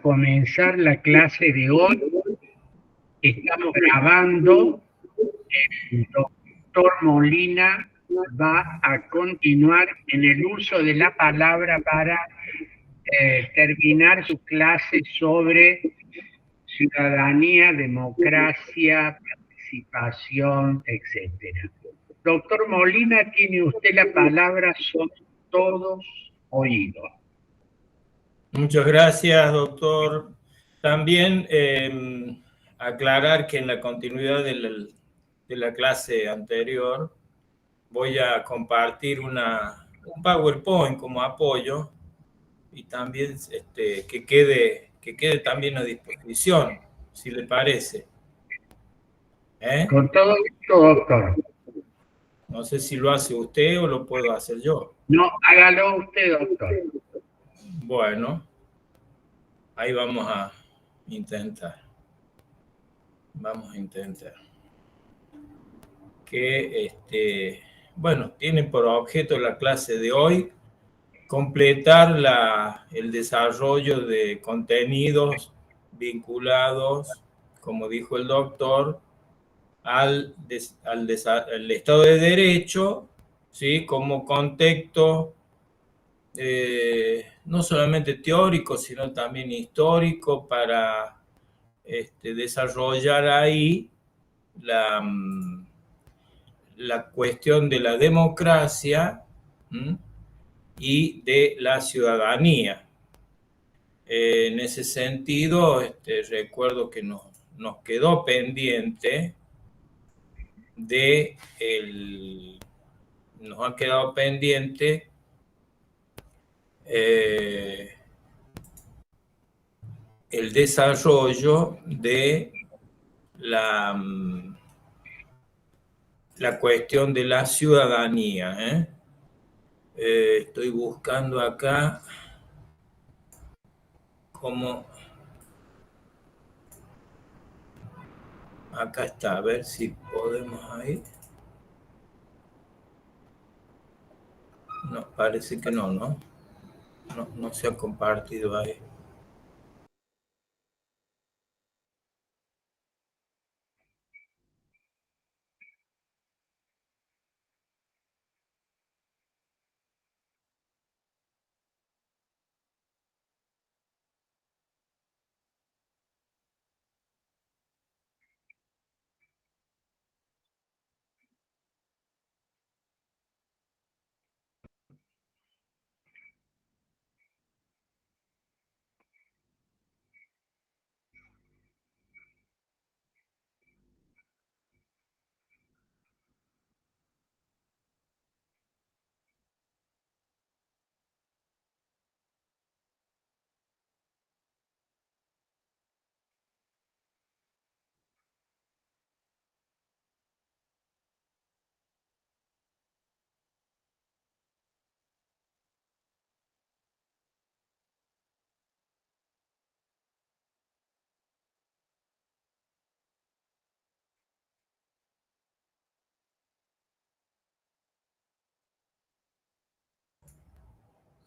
comenzar la clase de hoy. Estamos grabando. El doctor Molina va a continuar en el uso de la palabra para terminar su clase sobre ciudadanía, democracia, participación, etc. Doctor Molina, tiene usted la palabra, son todos oídos. Muchas gracias, doctor. También aclarar que en la continuidad de la clase anterior voy a compartir un PowerPoint como apoyo y también que quede también a disposición, si le parece. Con todo esto, doctor. No sé si lo hace usted o lo puedo hacer yo. No, hágalo usted, doctor. Bueno, ahí vamos a intentar. Vamos a intentar. Que, bueno, tiene por objeto la clase de hoy completar el desarrollo de contenidos vinculados, como dijo el doctor, al Estado de Derecho, ¿sí? Como contexto no solamente teórico, sino también histórico para desarrollar ahí la cuestión de la democracia y de la ciudadanía. En ese sentido, recuerdo que nos quedó pendiente nos ha quedado pendiente el desarrollo de la cuestión de la ciudadanía. Estoy buscando acá cómo... Acá está, a ver si podemos ahí. No, parece que no, ¿no? No se ha compartido ahí.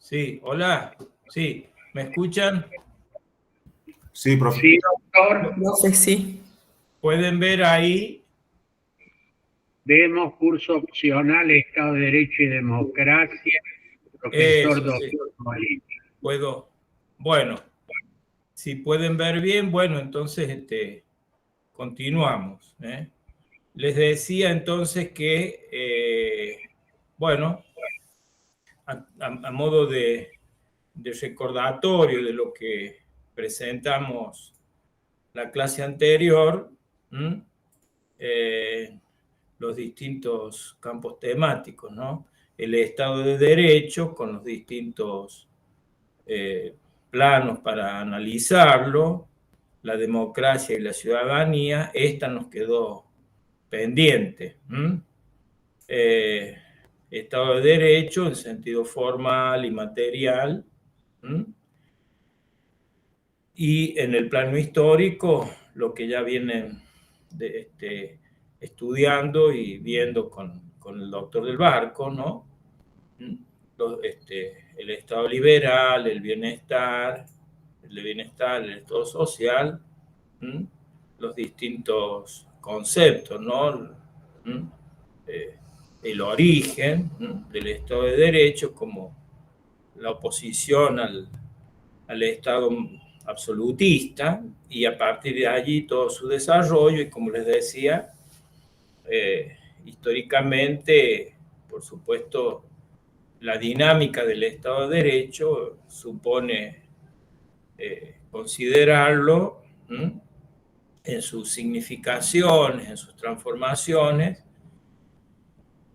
Sí, hola. Sí, ¿me escuchan? Sí, profe. Sí, doctor. Profe, sí. ¿Pueden ver ahí? Vemos curso opcional, Estado de Derecho y Democracia, profesor doctor Molina. Puedo. Bueno, si pueden ver bien, bueno, entonces continuamos. Les decía entonces que, bueno, a modo de recordatorio de lo que presentamos la clase anterior, los distintos campos temáticos, ¿no? El Estado de Derecho con los distintos planos para analizarlo, la democracia y la ciudadanía, esta nos quedó pendiente. Estado de Derecho en sentido formal y material, y en el plano histórico, lo que ya vienen estudiando y viendo con el doctor del Barco, ¿no? El Estado liberal, el bienestar, el de bienestar, el Estado social, los distintos conceptos, ¿no? El origen del Estado de Derecho como la oposición al Estado absolutista, y a partir de allí todo su desarrollo, y como les decía, históricamente, por supuesto, la dinámica del Estado de Derecho supone considerarlo en sus significaciones, en sus transformaciones,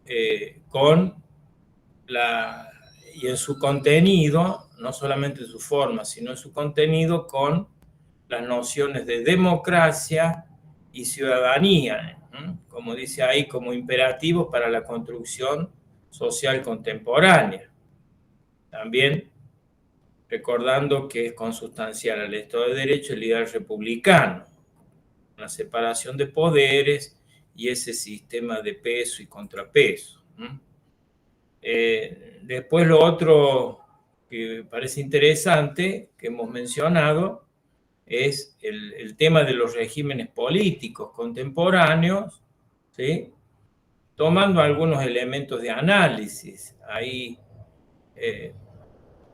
y en su contenido, no solamente en su forma, sino en su contenido, con las nociones de democracia y ciudadanía, como dice ahí, como imperativos para la construcción social contemporánea. También recordando que es consustancial al Estado de Derecho el ideal republicano, la separación de poderes y ese sistema de peso y contrapeso. Después lo otro que parece interesante, que hemos mencionado, es el tema de los regímenes políticos contemporáneos, ¿sí? Tomando algunos elementos de análisis ahí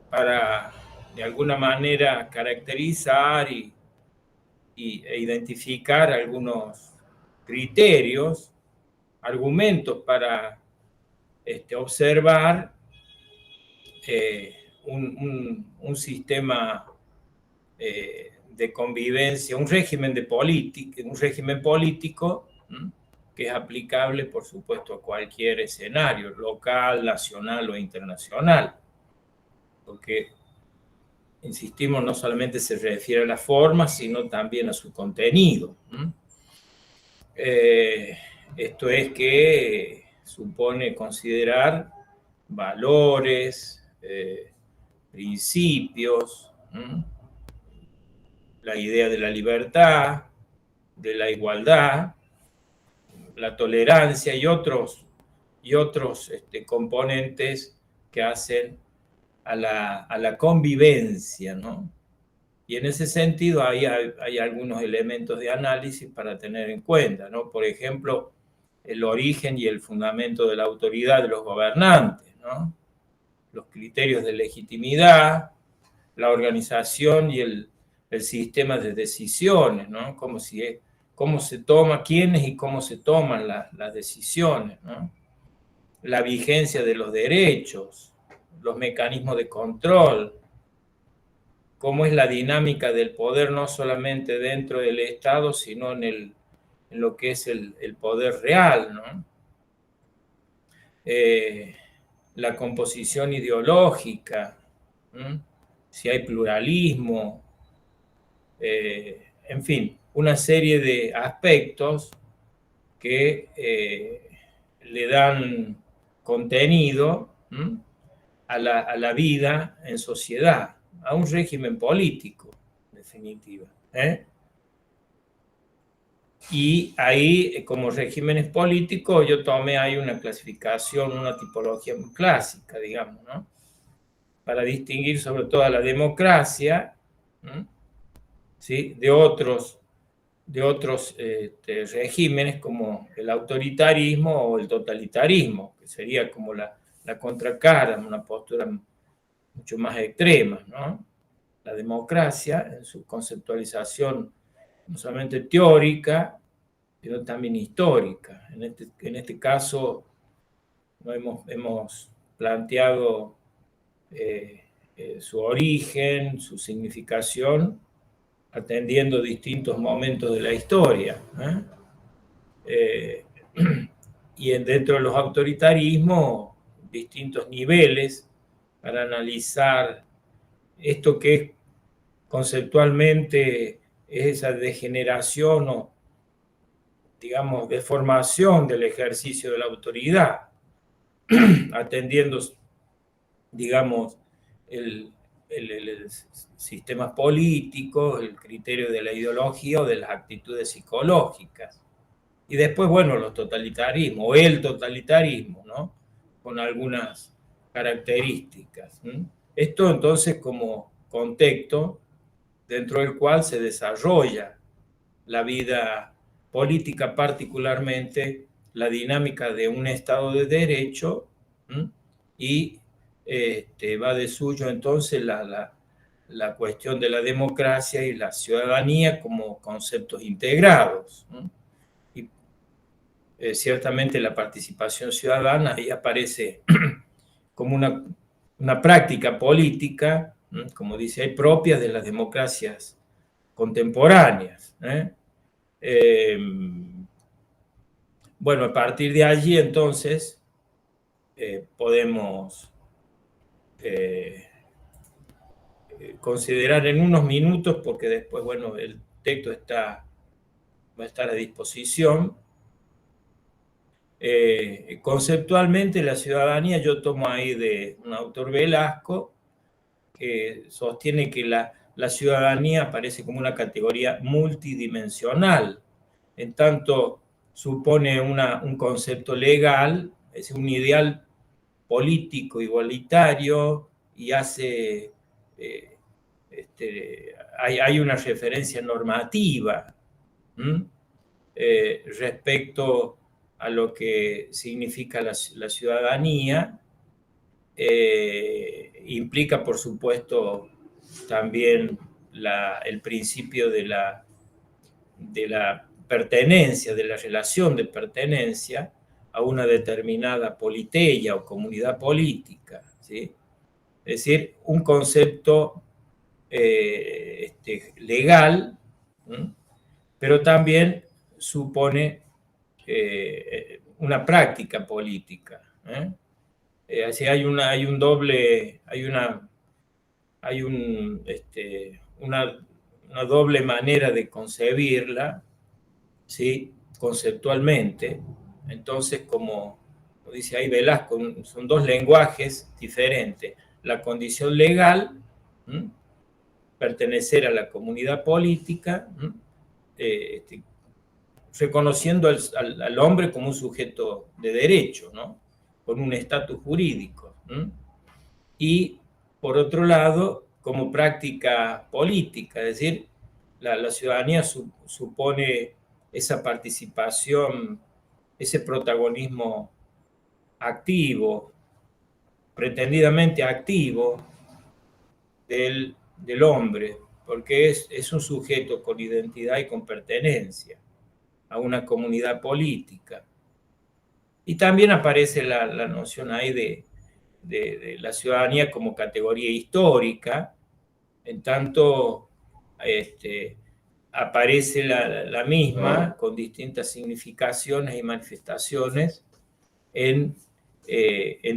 para de alguna manera caracterizar e identificar algunos criterios, argumentos para observar un sistema de convivencia, un régimen político que es aplicable, por supuesto, a cualquier escenario, local, nacional o internacional. Porque, insistimos, no solamente se refiere a la forma, sino también a su contenido. Esto es que supone considerar valores, principios, la idea de la libertad, de la igualdad, la tolerancia y otros componentes que hacen a la convivencia, ¿no? Y en ese sentido hay algunos elementos de análisis para tener en cuenta, ¿no? Por ejemplo, el origen y el fundamento de la autoridad de los gobernantes, ¿no? Los criterios de legitimidad, la organización y el sistema de decisiones, ¿no? Cómo se toma, quiénes y cómo se toman las decisiones, ¿no? La vigencia de los derechos, los mecanismos de control, cómo es la dinámica del poder no solamente dentro del Estado, sino en lo que es el poder real, ¿no? La composición ideológica, si hay pluralismo, en fin, una serie de aspectos que le dan contenido a la vida en sociedad, a un régimen político, en definitiva. Y ahí, como regímenes políticos, yo tomé ahí una clasificación, una tipología muy clásica, digamos, ¿no? Para distinguir sobre todo a la democracia, ¿sí? de otros regímenes como el autoritarismo o el totalitarismo, que sería como la contracara, una postura mucho más extrema, ¿no? La democracia, en su conceptualización no solamente teórica, sino también histórica. En este caso, ¿no? hemos planteado su origen, su significación, atendiendo distintos momentos de la historia. Y dentro de los autoritarismos, distintos niveles para analizar esto que es conceptualmente es esa degeneración o, digamos, deformación del ejercicio de la autoridad, atendiendo, digamos, el sistema político, el criterio de la ideología o de las actitudes psicológicas. Y después, bueno, los totalitarismos, o el totalitarismo, ¿no? Con algunas características. Esto entonces como contexto dentro del cual se desarrolla la vida política, particularmente la dinámica de un Estado de Derecho, y va de suyo entonces la cuestión de la democracia y la ciudadanía como conceptos integrados. Y ciertamente la participación ciudadana ahí aparece como una práctica política, como dice ahí, propia de las democracias contemporáneas. Bueno, a partir de allí entonces podemos considerar en unos minutos, porque después, bueno, el texto va a estar a disposición. Conceptualmente la ciudadanía, yo tomo ahí de un autor Velasco, que sostiene que la ciudadanía aparece como una categoría multidimensional, en tanto supone un concepto legal, es un ideal político igualitario y hace... hay una referencia normativa respecto a lo que significa la ciudadanía. Implica, por supuesto, también el principio de la pertenencia, de la relación de pertenencia a una determinada politeia o comunidad política, ¿sí? Es decir, un concepto legal, pero también supone una práctica política. Así hay una doble manera de concebirla, ¿sí? Conceptualmente. Entonces, como dice ahí Velasco, son dos lenguajes diferentes. La condición legal, pertenecer a la comunidad política, reconociendo al hombre como un sujeto de derecho, ¿no? Con un estatus jurídico. Y, por otro lado, como práctica política, es decir, la ciudadanía supone esa participación, ese protagonismo activo, pretendidamente activo del hombre, porque es un sujeto con identidad y con pertenencia a una comunidad política. Y también aparece la noción ahí de la ciudadanía como categoría histórica, en tanto aparece la misma con distintas significaciones y manifestaciones en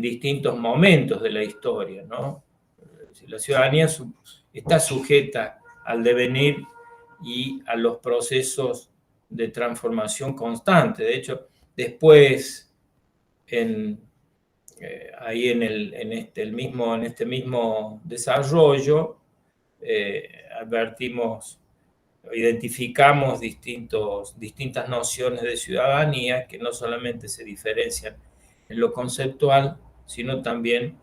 distintos momentos de la historia, ¿no? La ciudadanía está sujeta al devenir y a los procesos de transformación constante. De hecho, después, ahí en este mismo desarrollo, identificamos distintas nociones de ciudadanía que no solamente se diferencian en lo conceptual, sino también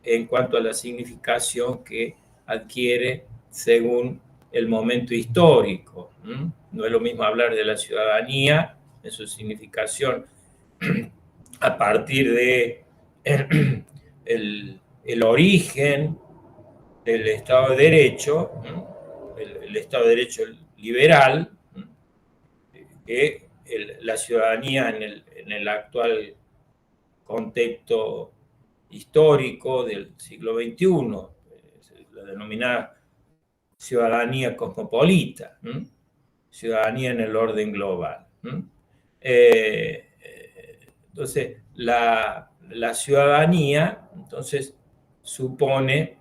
en cuanto a la significación que adquiere según el momento histórico. No es lo mismo hablar de la ciudadanía en su significación a partir de el origen del Estado de Derecho, el Estado de Derecho liberal, que la ciudadanía en el actual contexto histórico del siglo XXI, la denominada ciudadanía cosmopolita, ciudadanía en el orden global. Entonces, la ciudadanía, entonces, supone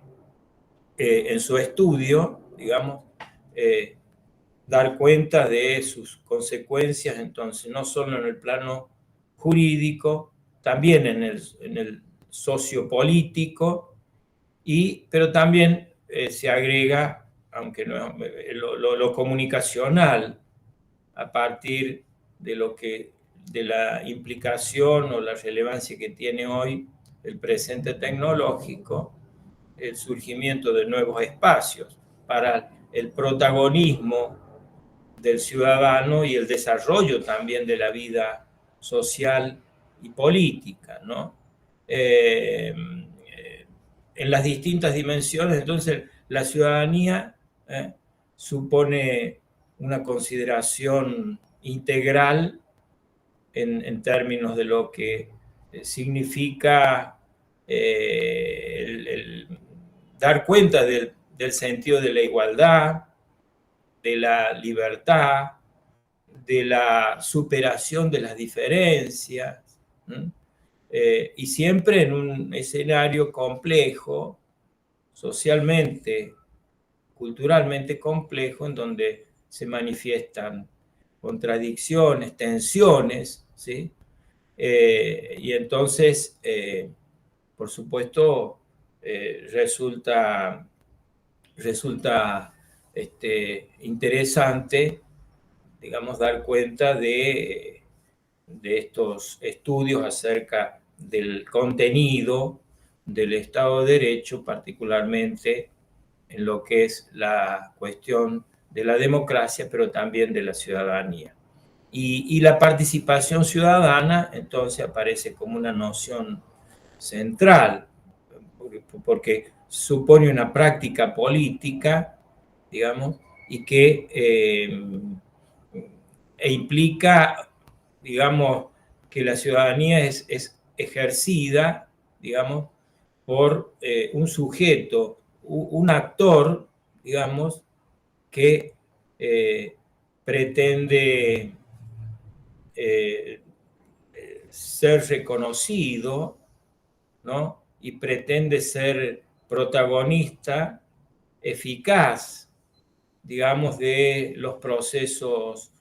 en su estudio, digamos, dar cuenta de sus consecuencias, entonces, no solo en el plano jurídico, también en el sociopolítico, pero también se agrega, aunque no, lo comunicacional, a partir de la implicación o la relevancia que tiene hoy el presente tecnológico, el surgimiento de nuevos espacios para el protagonismo del ciudadano y el desarrollo también de la vida social y política, ¿no? En las distintas dimensiones, entonces la ciudadanía supone una consideración integral en términos de lo que significa el dar cuenta del sentido de la igualdad, de la libertad, de la superación de las diferencias, y siempre en un escenario complejo, socialmente, culturalmente complejo, en donde se manifiestan contradicciones, tensiones, ¿sí? Y entonces, por supuesto, resulta interesante, digamos, dar cuenta de estos estudios acerca del contenido del Estado de Derecho, particularmente en lo que es la cuestión de la democracia, pero también de la ciudadanía. Y la participación ciudadana, entonces, aparece como una noción central, porque supone una práctica política, digamos, y que implica, digamos, que la ciudadanía es ejercida, digamos, por un sujeto, un actor, digamos, que pretende ser reconocido, ¿no? Y pretende ser protagonista eficaz, digamos, de los procesos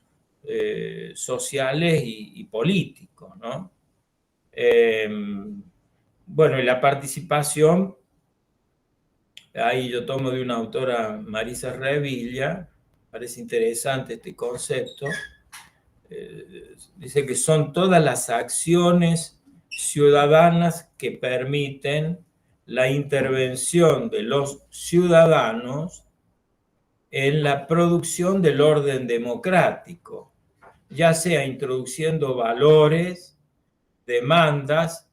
sociales y políticos, ¿no? Bueno, y la participación, ahí yo tomo de una autora, Marisa Revilla, parece interesante este concepto, dice que son todas las acciones ciudadanas que permiten la intervención de los ciudadanos en la producción del orden democrático, ya sea introduciendo valores, demandas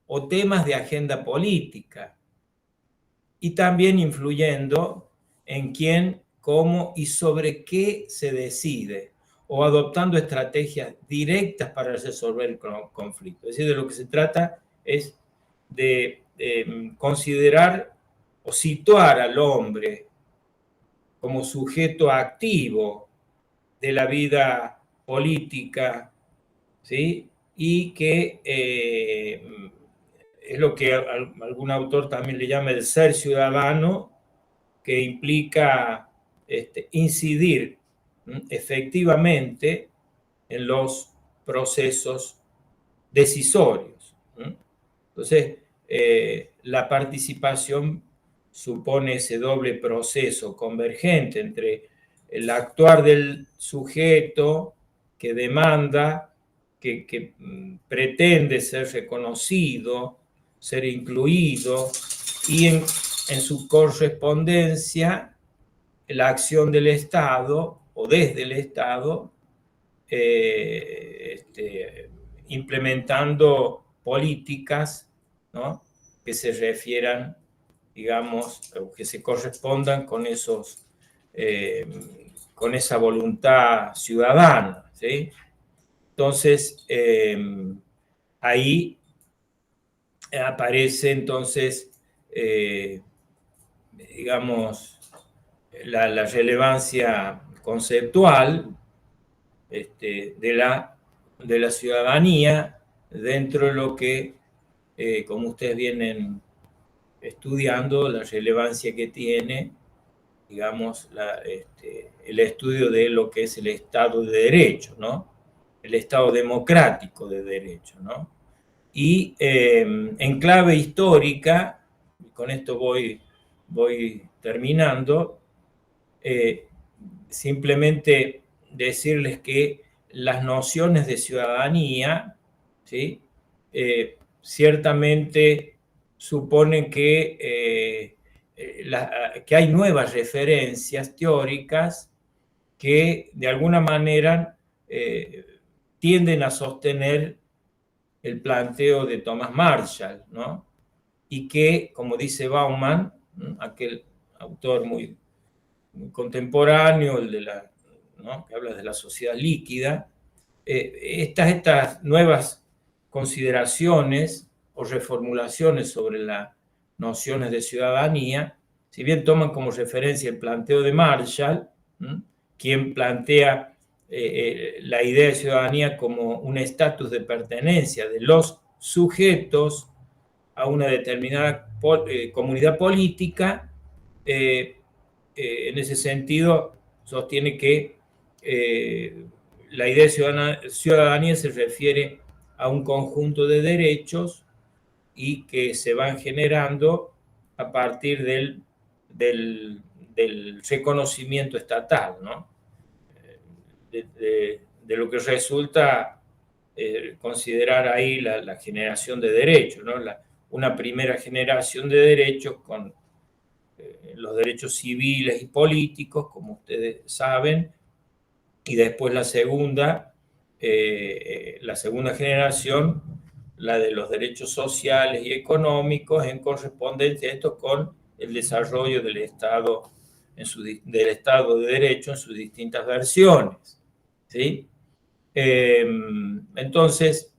o temas de agenda política, y también influyendo en quién, cómo y sobre qué se decide, o adoptando estrategias directas para resolver el conflicto. Es decir, de lo que se trata es de considerar o situar al hombre como sujeto activo de la vida política, ¿sí? Y que es lo que algún autor también le llama el ser ciudadano, que implica incidir efectivamente en los procesos decisorios. Entonces, la participación supone ese doble proceso convergente entre el actuar del sujeto que demanda, que pretende ser reconocido, ser incluido, y en su correspondencia la acción del Estado o desde el Estado, implementando políticas, ¿no?, que se refieran, digamos, o que se correspondan con con esa voluntad ciudadana, ¿sí? Entonces, ahí aparece entonces, digamos, la relevancia conceptual de la ciudadanía dentro de lo que, como ustedes vienen estudiando, la relevancia que tiene, digamos, el estudio de lo que es el Estado de Derecho, ¿no? El Estado democrático de Derecho, ¿no? Y en clave histórica, y con esto voy terminando, simplemente decirles que las nociones de ciudadanía, ¿sí?, ciertamente suponen que que hay nuevas referencias teóricas que de alguna manera tienden a sostener el planteo de Thomas Marshall, ¿no? Y que, como dice Bauman, aquel autor muy contemporáneo, ¿no? Que habla de la sociedad líquida, estas nuevas consideraciones o reformulaciones sobre las nociones de ciudadanía, si bien toman como referencia el planteo de Marshall, quien plantea la idea de ciudadanía como un estatus de pertenencia de los sujetos a una determinada comunidad política, en ese sentido sostiene que la idea de ciudadanía se refiere a un conjunto de derechos y que se van generando a partir del reconocimiento estatal, ¿no? De lo que resulta considerar ahí la generación de derechos, ¿no? Una primera generación de derechos con los derechos civiles y políticos, como ustedes saben, y después la segunda generación, la de los derechos sociales y económicos, en correspondencia a esto con el desarrollo del Estado, del Estado de Derecho en sus distintas versiones, ¿sí? Entonces,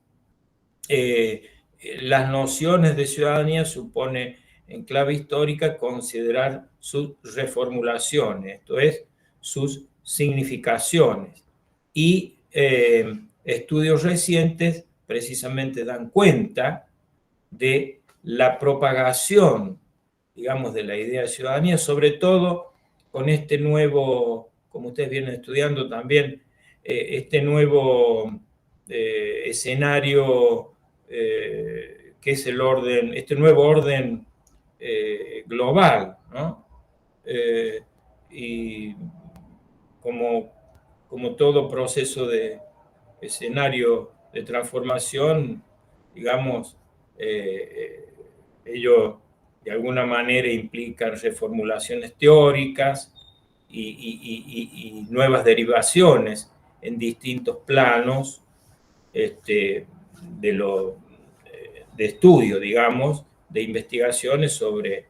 las nociones de ciudadanía supone, en clave histórica, considerar sus reformulaciones, esto es, sus significaciones. Y estudios recientes precisamente dan cuenta de la propagación, digamos, de la idea de ciudadanía, sobre todo con este nuevo, como ustedes vienen estudiando también, este nuevo escenario que es el orden, este nuevo orden global, ¿no? Y como todo proceso de escenario de transformación, digamos, ello de alguna manera implican reformulaciones teóricas y nuevas derivaciones en distintos planos de estudio, digamos, de investigaciones sobre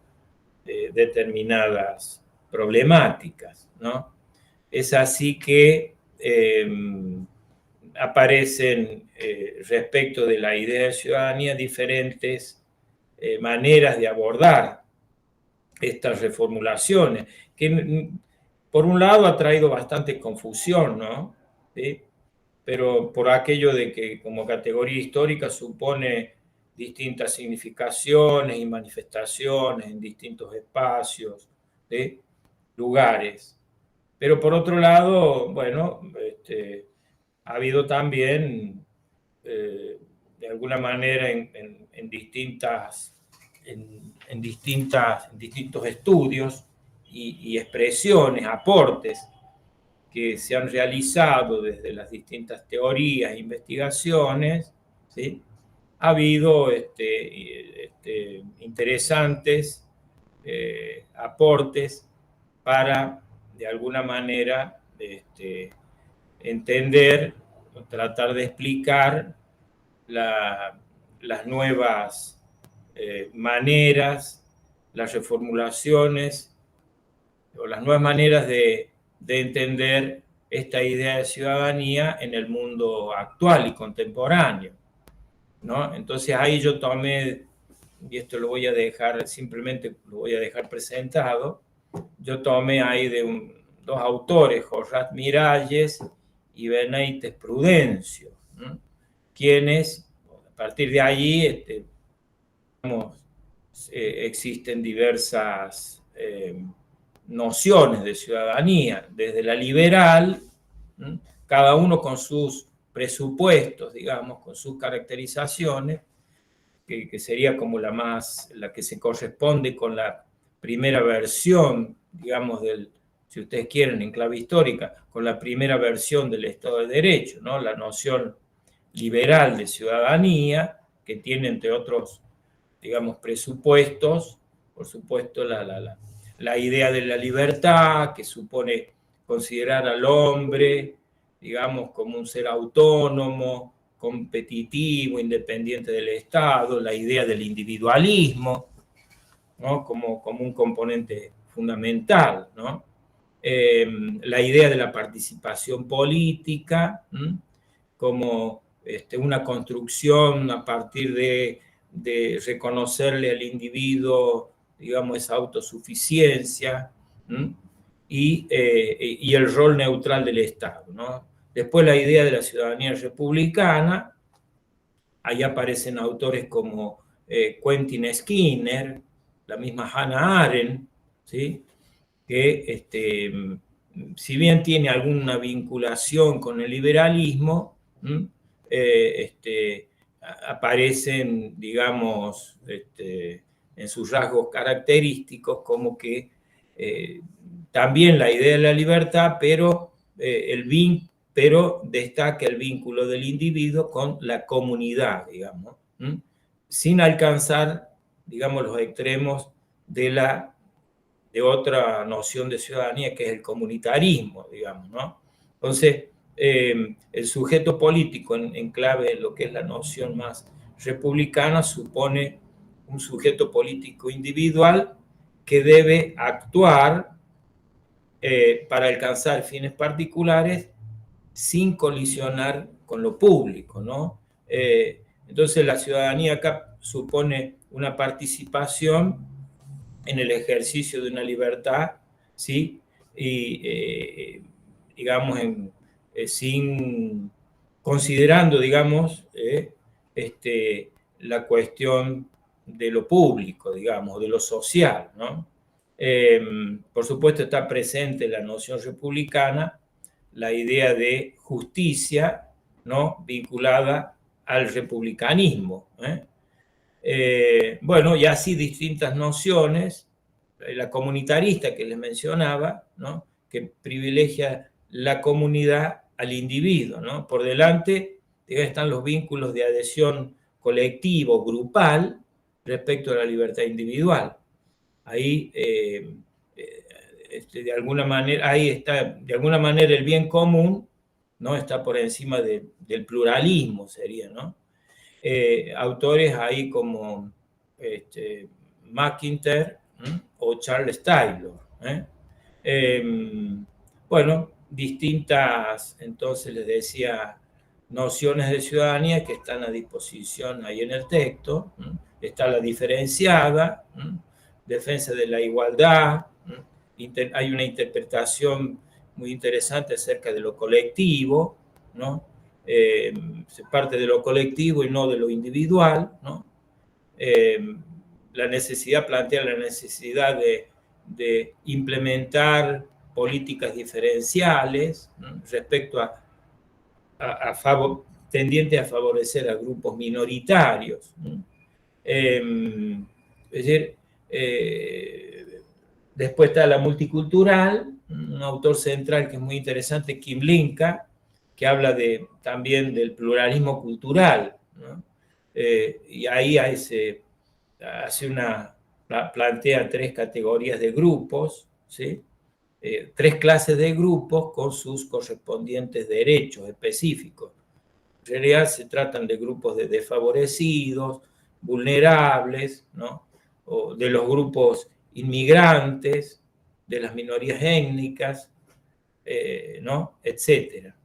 determinadas problemáticas, ¿no? Es así que aparecen respecto de la idea de ciudadanía diferentes maneras de abordar estas reformulaciones, que por un lado ha traído bastante confusión, ¿no? ¿Sí? Pero por aquello de que como categoría histórica supone distintas significaciones y manifestaciones en distintos espacios, ¿sí? Lugares. Pero por otro lado, bueno, ha habido también, de alguna manera, en distintos estudios y expresiones, aportes que se han realizado desde las distintas teorías e investigaciones, ¿sí? Ha habido interesantes aportes para, de alguna manera, entender o tratar de explicar las nuevas maneras, las reformulaciones o las nuevas maneras de entender esta idea de ciudadanía en el mundo actual y contemporáneo, ¿no? Entonces ahí yo tomé, y esto lo voy a dejar, simplemente lo voy a dejar presentado, yo tomé ahí de dos autores, Horace Miralles y Benítez Prudencio, ¿no? Quienes, a partir de allí, existen diversas nociones de ciudadanía, desde la liberal, cada uno con sus presupuestos, digamos, con sus caracterizaciones, que sería como la que se corresponde con la primera versión, digamos, si ustedes quieren, en clave histórica, con la primera versión del Estado de Derecho, ¿no? La noción liberal de ciudadanía, que tiene, entre otros, digamos, presupuestos por supuesto, la idea de la libertad, que supone considerar al hombre, digamos, como un ser autónomo, competitivo, independiente del Estado, la idea del individualismo, ¿no? como un componente fundamental, ¿no? La idea de la participación política, como una construcción a partir de reconocerle al individuo, digamos, esa autosuficiencia, y el rol neutral del Estado, ¿no? Después la idea de la ciudadanía republicana, ahí aparecen autores como Quentin Skinner, la misma Hannah Arendt, ¿sí? Que si bien tiene alguna vinculación con el liberalismo, aparecen, digamos, en sus rasgos característicos como que también la idea de la libertad, pero destaca el vínculo del individuo con la comunidad, digamos, sin alcanzar, digamos, los extremos de otra noción de ciudadanía que es el comunitarismo, digamos, ¿no? Entonces, el sujeto político en clave de lo que es la noción más republicana supone un sujeto político individual que debe actuar para alcanzar fines particulares sin colisionar con lo público, ¿no? Entonces la ciudadanía acá supone una participación en el ejercicio de una libertad, ¿sí? Y digamos, sin considerando, digamos, la cuestión de lo público, digamos, de lo social, ¿no? Por supuesto está presente la noción republicana, la idea de justicia, ¿no? Vinculada al republicanismo, bueno, y así distintas nociones, la comunitarista que les mencionaba, ¿no? Que privilegia la comunidad al individuo, ¿no? Por delante están los vínculos de adhesión colectivo, grupal, respecto a la libertad individual. Ahí, de alguna manera, ahí está, de alguna manera el bien común, ¿no? Está por encima del pluralismo, sería, ¿no? Autores ahí como McIntyre o Charles Taylor. Bueno, distintas, entonces les decía, nociones de ciudadanía que están a disposición ahí en el texto. Está la diferenciada, defensa de la igualdad, hay una interpretación muy interesante acerca de lo colectivo, ¿no? Se parte de lo colectivo y no de lo individual, ¿no? La necesidad, plantea la necesidad de implementar políticas diferenciales, ¿no? Respecto tendiente a favorecer a grupos minoritarios, ¿no? Es decir, después está la multicultural, un autor central que es muy interesante, Kim Linka, que habla también del pluralismo cultural, ¿no? Y ahí plantea 3 categorías de grupos, ¿sí? 3 clases de grupos con sus correspondientes derechos específicos. En realidad se tratan de grupos de desfavorecidos, vulnerables, ¿no? O de los grupos inmigrantes, de las minorías étnicas, ¿no? Etcétera.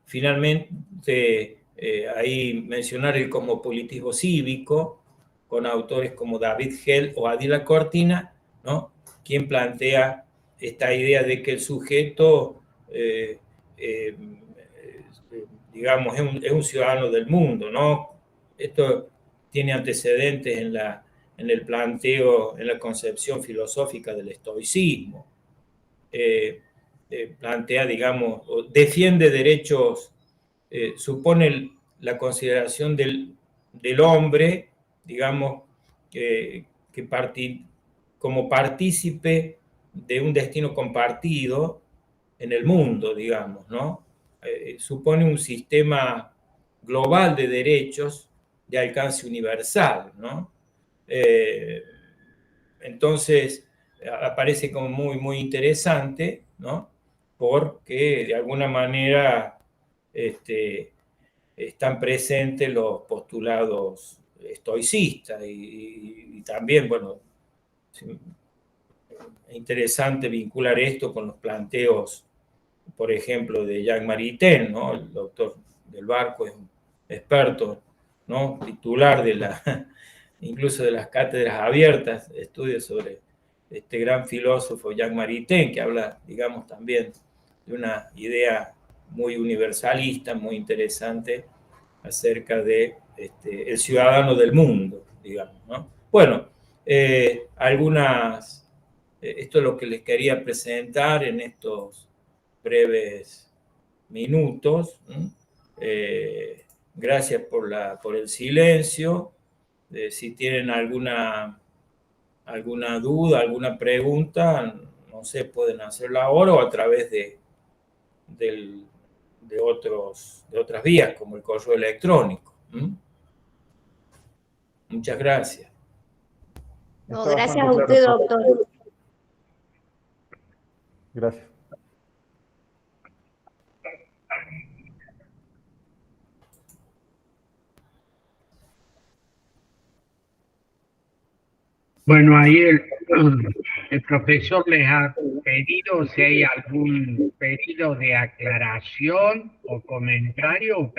Finalmente, ahí mencionar el cosmopolitismo cívico, con autores como David Hell o Adila Cortina, ¿no? Quien plantea esta idea de que el sujeto, digamos, es un ciudadano del mundo, ¿no? Esto tiene antecedentes en el planteo, en la concepción filosófica del estoicismo. Plantea, digamos, defiende derechos, supone la consideración del hombre, digamos, como partícipe de un destino compartido en el mundo, digamos, ¿no? Supone un sistema global de derechos de alcance universal, ¿no? entonces aparece como muy, muy interesante, ¿no? Porque de alguna manera están presentes los postulados estoicistas y también, bueno, es interesante vincular esto con los planteos, por ejemplo, de Jacques Maritain, ¿no? El doctor del Barco es un experto, ¿no? Titular de incluso de las cátedras abiertas, estudios sobre este gran filósofo Jacques Maritain, que habla, digamos, también de una idea muy universalista, muy interesante, acerca de el ciudadano del mundo, digamos, ¿no? Bueno, esto es lo que les quería presentar en estos breves minutos. Gracias por el silencio. Si tienen alguna duda, alguna pregunta, no sé, pueden hacerla ahora o a través de otras vías, como el correo electrónico. Muchas gracias. No, Está gracias bastante a claro, usted, profe. doctor. Gracias. Bueno, ahí el profesor les ha pedido si hay algún pedido de aclaración o comentario,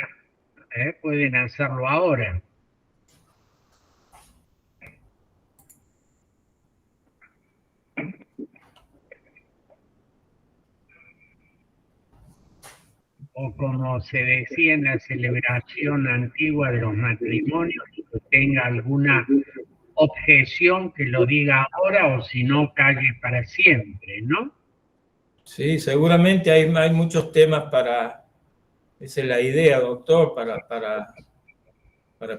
pueden hacerlo ahora. O como se decía en la celebración antigua de los matrimonios, que tenga alguna objeción que lo diga ahora o si no calle para siempre, ¿no? Sí, seguramente hay muchos temas esa es la idea, doctor, para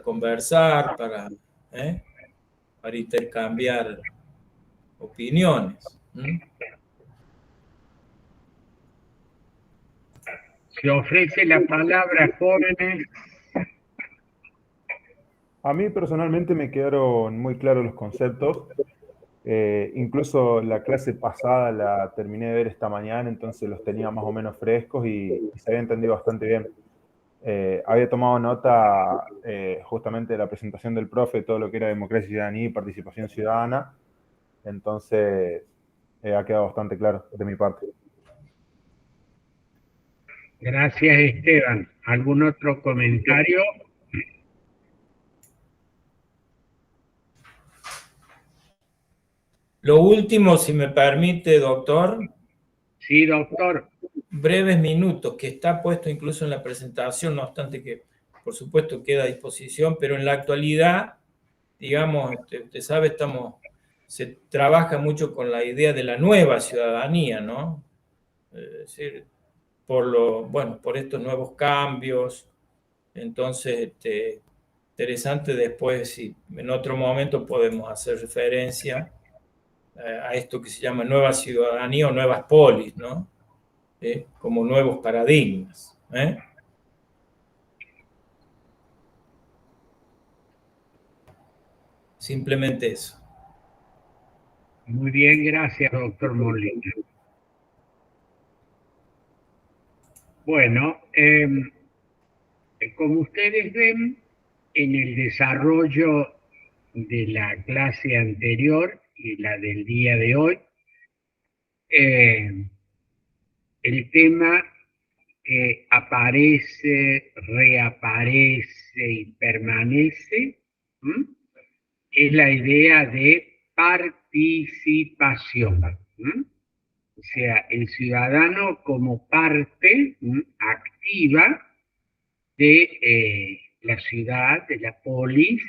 conversar, para intercambiar opiniones. Se ofrece la palabra, jóvenes. A mí personalmente me quedaron muy claros los conceptos. Incluso la clase pasada la terminé de ver esta mañana, entonces los tenía más o menos frescos y se había entendido bastante bien. Había tomado nota justamente de la presentación del profe, de todo lo que era democracia y ciudadanía y participación ciudadana, entonces ha quedado bastante claro de mi parte. Gracias, Esteban. ¿Algún otro comentario? Lo último, si me permite, doctor. Sí, doctor. Breves minutos, que está puesto incluso en la presentación, no obstante que, por supuesto, queda a disposición, pero en la actualidad, digamos, usted sabe, se trabaja mucho con la idea de la nueva ciudadanía, ¿no? Es decir, por estos nuevos cambios. Entonces, interesante después, si en otro momento podemos hacer referencia a esto que se llama nueva ciudadanía o nuevas polis, ¿no? Como nuevos paradigmas. Simplemente eso. Muy bien, gracias, doctor Molina. Bueno, como ustedes ven, en el desarrollo de la clase anterior y la del día de hoy, el tema que aparece, reaparece y permanece, es la idea de participación. O sea, el ciudadano como parte activa de la ciudad, de la polis,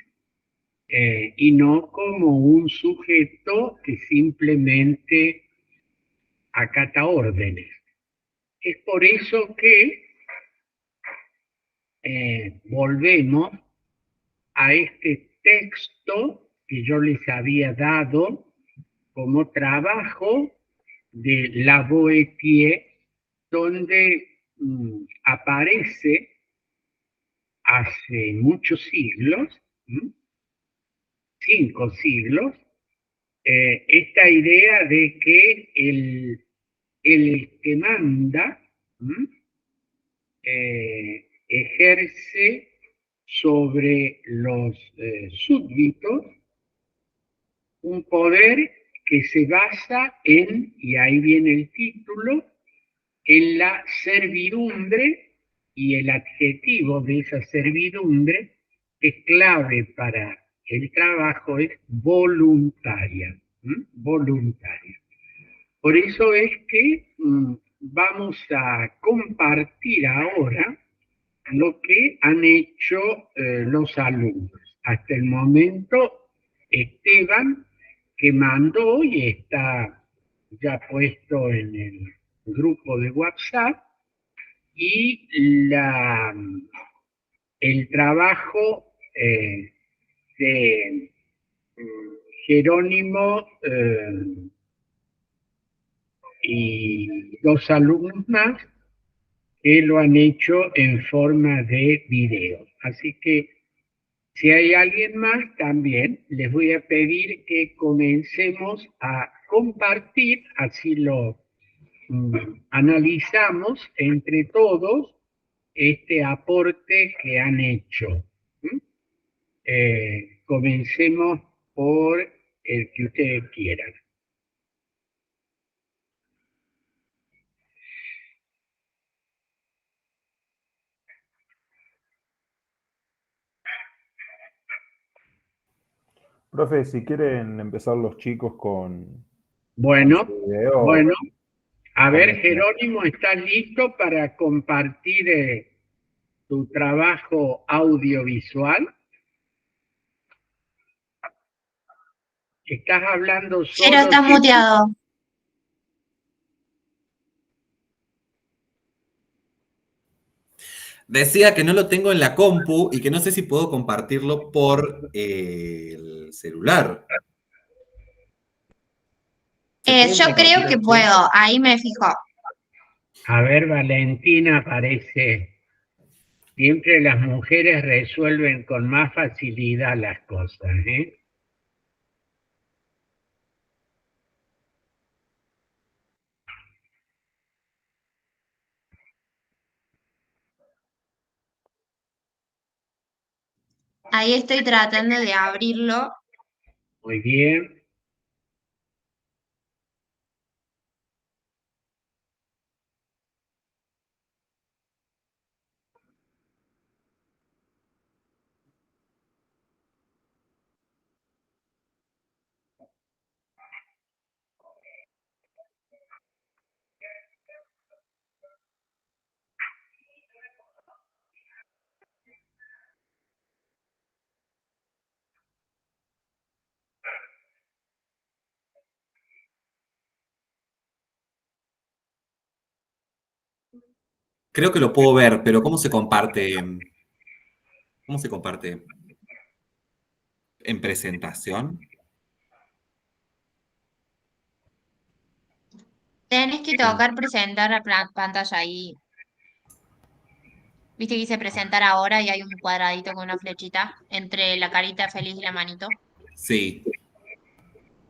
y no como un sujeto que simplemente acata órdenes. Es por eso que volvemos a este texto que yo les había dado como trabajo de Lavoisier, donde aparece hace muchos siglos, 5 siglos, esta idea de que el que manda ejerce sobre los súbditos un poder que se basa en, y ahí viene el título, en la servidumbre, y el adjetivo de esa servidumbre, que es clave para el trabajo, es voluntaria. Voluntaria. Por eso es que vamos a compartir ahora lo que han hecho los alumnos. Hasta el momento, Esteban, que mandó y está ya puesto en el grupo de WhatsApp, y el trabajo de Jerónimo y los alumnos más que lo han hecho en forma de video. Así que si hay alguien más, también les voy a pedir que comencemos a compartir, así lo analizamos entre todos este aporte que han hecho. Comencemos por el que ustedes quieran. Profe, si quieren empezar los chicos con Bueno, su video. bueno. A ver, Jerónimo, ¿estás listo para compartir tu trabajo audiovisual? ¿Estás hablando solo? Pero está muteado. Decía que no lo tengo en la compu y que no sé si puedo compartirlo por el celular. Yo creo que puedo, ahí me fijo. A ver, Valentina, parece. Siempre las mujeres resuelven con más facilidad las cosas, ¿eh? Ahí estoy tratando de abrirlo. Muy bien. Creo que lo puedo ver, pero ¿cómo se comparte? ¿Cómo se comparte? ¿En presentación? Tenés que tocar presentar a pantalla ahí. Viste que dice presentar ahora y hay un cuadradito con una flechita entre la carita feliz y la manito. Sí.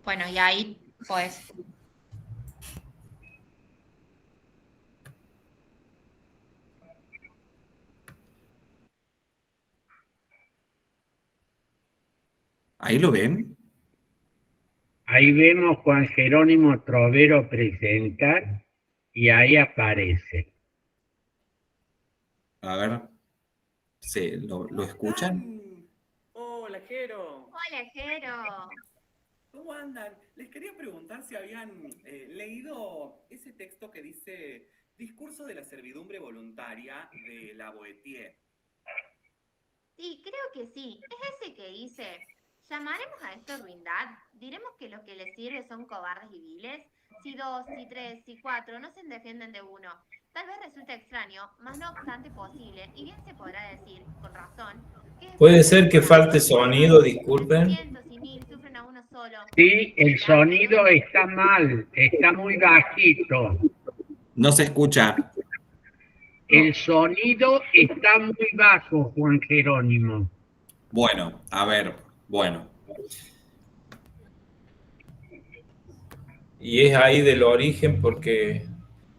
Bueno, y ahí pues. ¿Ahí lo ven? Ahí vemos Juan Jerónimo Trovero presentar y ahí aparece. A ver. Sí, ¿lo escuchan? Hola, Jero. Hola, Jero. ¿Cómo andan? Les quería preguntar si habían leído ese texto que dice Discurso de la servidumbre voluntaria de La Boétie. Sí, creo que sí. Es ese que dice, ¿llamaremos a esto ruindad? ¿Diremos que los que les sirve son cobardes y viles? Si dos, si tres, si cuatro no se defienden de uno. Tal vez resulte extraño, mas no obstante posible, y bien se podrá decir, con razón, que Puede ser que falte sonido, disculpen. cientos y mil sufren a uno solo. Sí, el sonido está mal, está muy bajito. No se escucha. El sonido está muy bajo, Juan Jerónimo. Bueno, a ver, bueno. y es ahí del origen porque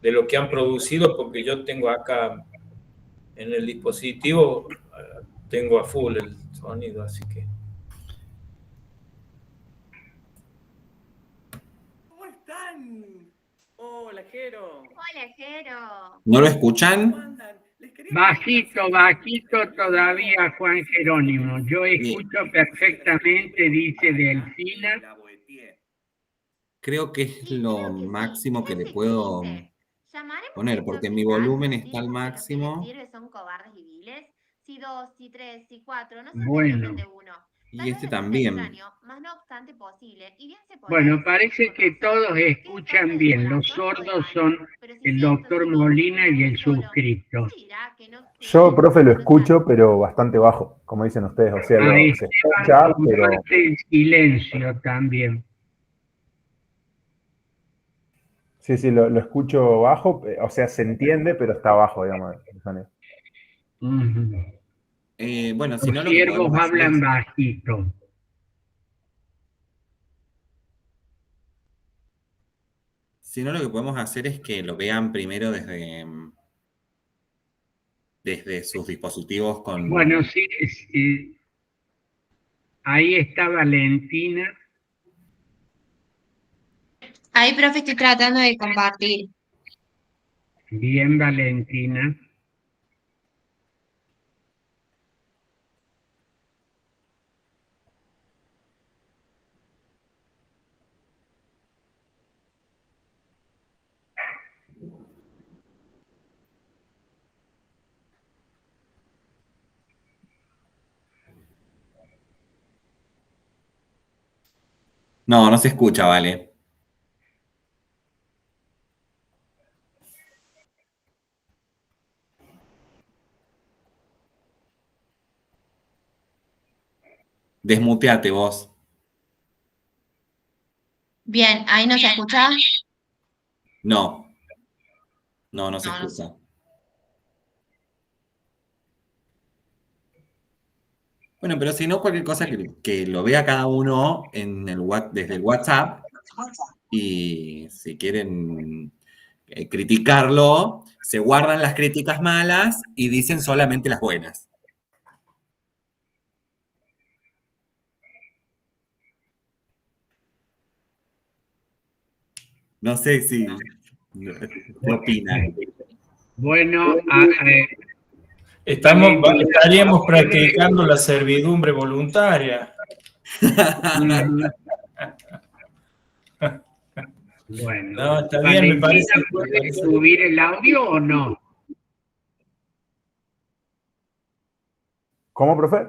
de lo que han producido, porque yo tengo acá en el dispositivo, tengo a full el sonido, así que... ¿Cómo están? Hola, Jero. Hola, Jero. ¿No lo ¿Cómo escuchan? andan? Les quería Bajito, preguntar si bajito habían todavía, leído Juan ese texto que Jerónimo. dice Yo Sí, escucho Discurso de la perfectamente, servidumbre dice voluntaria Delfina. de la Boetier. creo que es Sí, lo creo que sí. máximo Es que le ese que puedo dice, llamaremos a poner, esto porque mi ruindad, volumen está al diremos que lo que les máximo sirve son cobardes y viles. Si dos, si tres, si cuatro no se defienden Bueno, de uno. y Tal vez este resulte también. extraño, mas no obstante posible, y bien se podrá bueno, decir, parece con que razón, todos que es falta escuchan de bien. Los corazón o de sordos valor. son Pero si el cientos doctor y mil Molina sufren a y uno el solo, suscripto. se dirá que no Yo, quieren, profe, no lo que no se escucho, pero bastante bajo, como dicen ustedes. O sea, A se Esteban escucha, pero comparte el silencio también. sí, sí, lo escucho bajo. O sea, se entiende, pero está bajo, digamos, el sonido. Ujú. Bueno, si Los no, lo que siervos podemos hacer hablan es, bajito. si no, lo que podemos hacer es que lo vean primero desde sus dispositivos Bueno, con... sí, sí, ahí está Valentina. Ahí, profe, estoy tratando de compartir. Bien, Valentina. No, no se escucha, vale. Desmuteate vos. Bien, ahí no se escucha. No, no se No, no sé. escucha. Bueno, pero si no, cualquier cosa que lo vea cada uno en desde el WhatsApp y si quieren criticarlo, se guardan las críticas malas y dicen solamente las buenas. No sé si qué opinan. Bueno, Valentina, Estaríamos puede- practicando la servidumbre voluntaria. Ujú. Bueno, No, está bien, Valentina, me ¿puede parece. subir el audio o no? ¿Cómo, profe?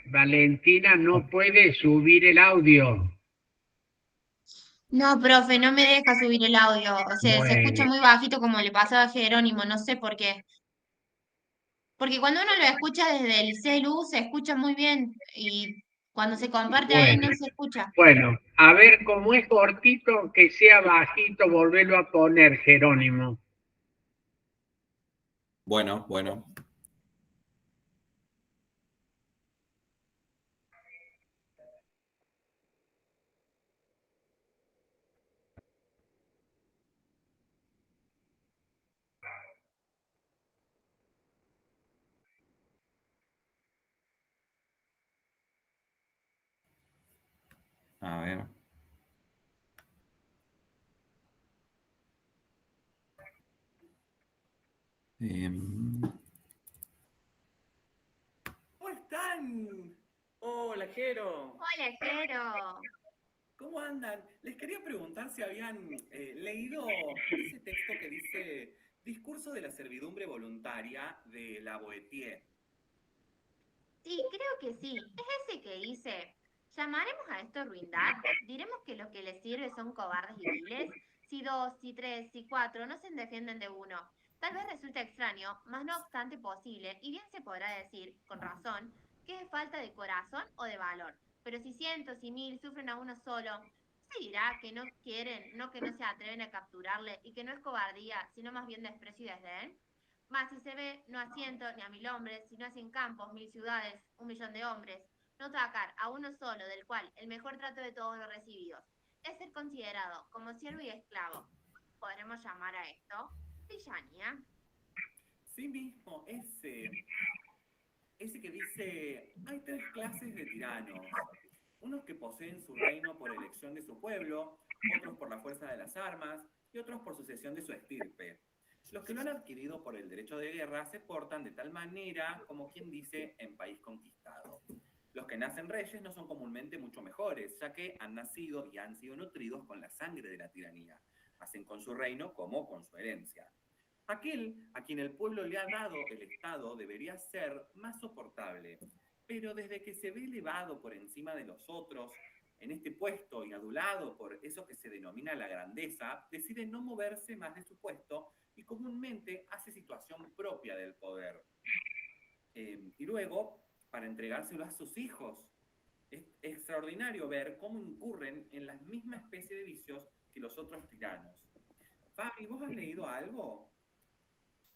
Valentina no puede subir el audio. No, profe, no me deja subir el audio. O sea, se escucha Bueno, muy bajito como le pasaba a Jerónimo, no sé por qué. Porque cuando uno lo escucha desde el celu, se escucha muy bien. Y cuando se comparte ahí bueno, no se escucha. bueno, a ver, como es cortito, que sea bajito, volverlo a poner, Jerónimo. Bueno, bueno. A ver. Em, ¿Cómo están? Hola, Jero. Hola, Jero. ¿Cómo andan? Les quería preguntar si habían leído ese texto que dice Discurso de la servidumbre voluntaria de la Boetier. Sí, creo que sí. Es ese que dice, ¿llamaremos a esto ruindad? ¿Diremos que lo que les sirve son cobardes y viles? Si dos, si tres, si cuatro no se defienden de uno. Tal vez resulte extraño, mas no obstante posible, y bien se podrá decir, con razón, que es falta de corazón o de valor. Pero si cientos y mil sufren a uno solo, se dirá que no quieren, no que no se atreven a capturarle, y que no es cobardía, sino más bien desprecio y desdén. Mas si se ve, no a cientos ni a mil hombres, sino a 100 campos, 1000 ciudades, 1 millón de hombres, no atacar a uno solo, del cual el mejor trato de todos los recibidos. es ser considerado como siervo y esclavo. ¿Podremos llamar a esto villanía? Sí mismo, ese que dice, hay 3 clases de tiranos. Unos que poseen su reino por elección de su pueblo, otros por la fuerza de las armas y otros por sucesión de su estirpe. Los que lo han adquirido por el derecho de guerra se portan de tal manera como quien dice en país conquistado. Los que nacen reyes no son comúnmente mucho mejores, ya que han nacido y han sido nutridos con la sangre de la tiranía. Hacen con su reino como con su herencia. Aquel a quien el pueblo le ha dado el Estado debería ser más soportable, pero desde que se ve elevado por encima de los otros, en este puesto y adulado por eso que se denomina la grandeza, decide no moverse más de su puesto y comúnmente hace situación propia del poder. Y luego, para entregárselo a sus hijos. Es extraordinario ver cómo incurren en la misma especie de vicios que los otros tiranos. Fabi, ¿vos has leído algo?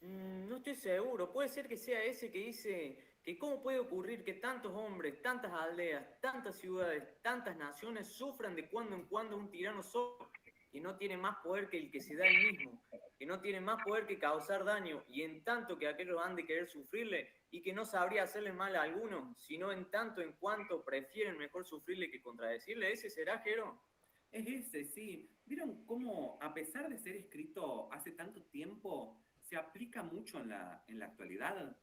No estoy seguro. Puede ser que sea ese que dice que cómo puede ocurrir que tantos hombres, tantas aldeas, tantas ciudades, tantas naciones sufran de cuando en cuando un tirano solo, que no tiene más poder que el que se da él mismo, que no tiene más poder que causar daño, y en tanto que aquellos han de querer sufrirle y que no sabría hacerle mal a alguno, sino en tanto en cuanto prefieren mejor sufrirle que contradecirle? ¿Ese será, Jero? Es ese, sí. ¿Vieron cómo, a pesar de ser escrito hace tanto tiempo, se aplica mucho en la actualidad?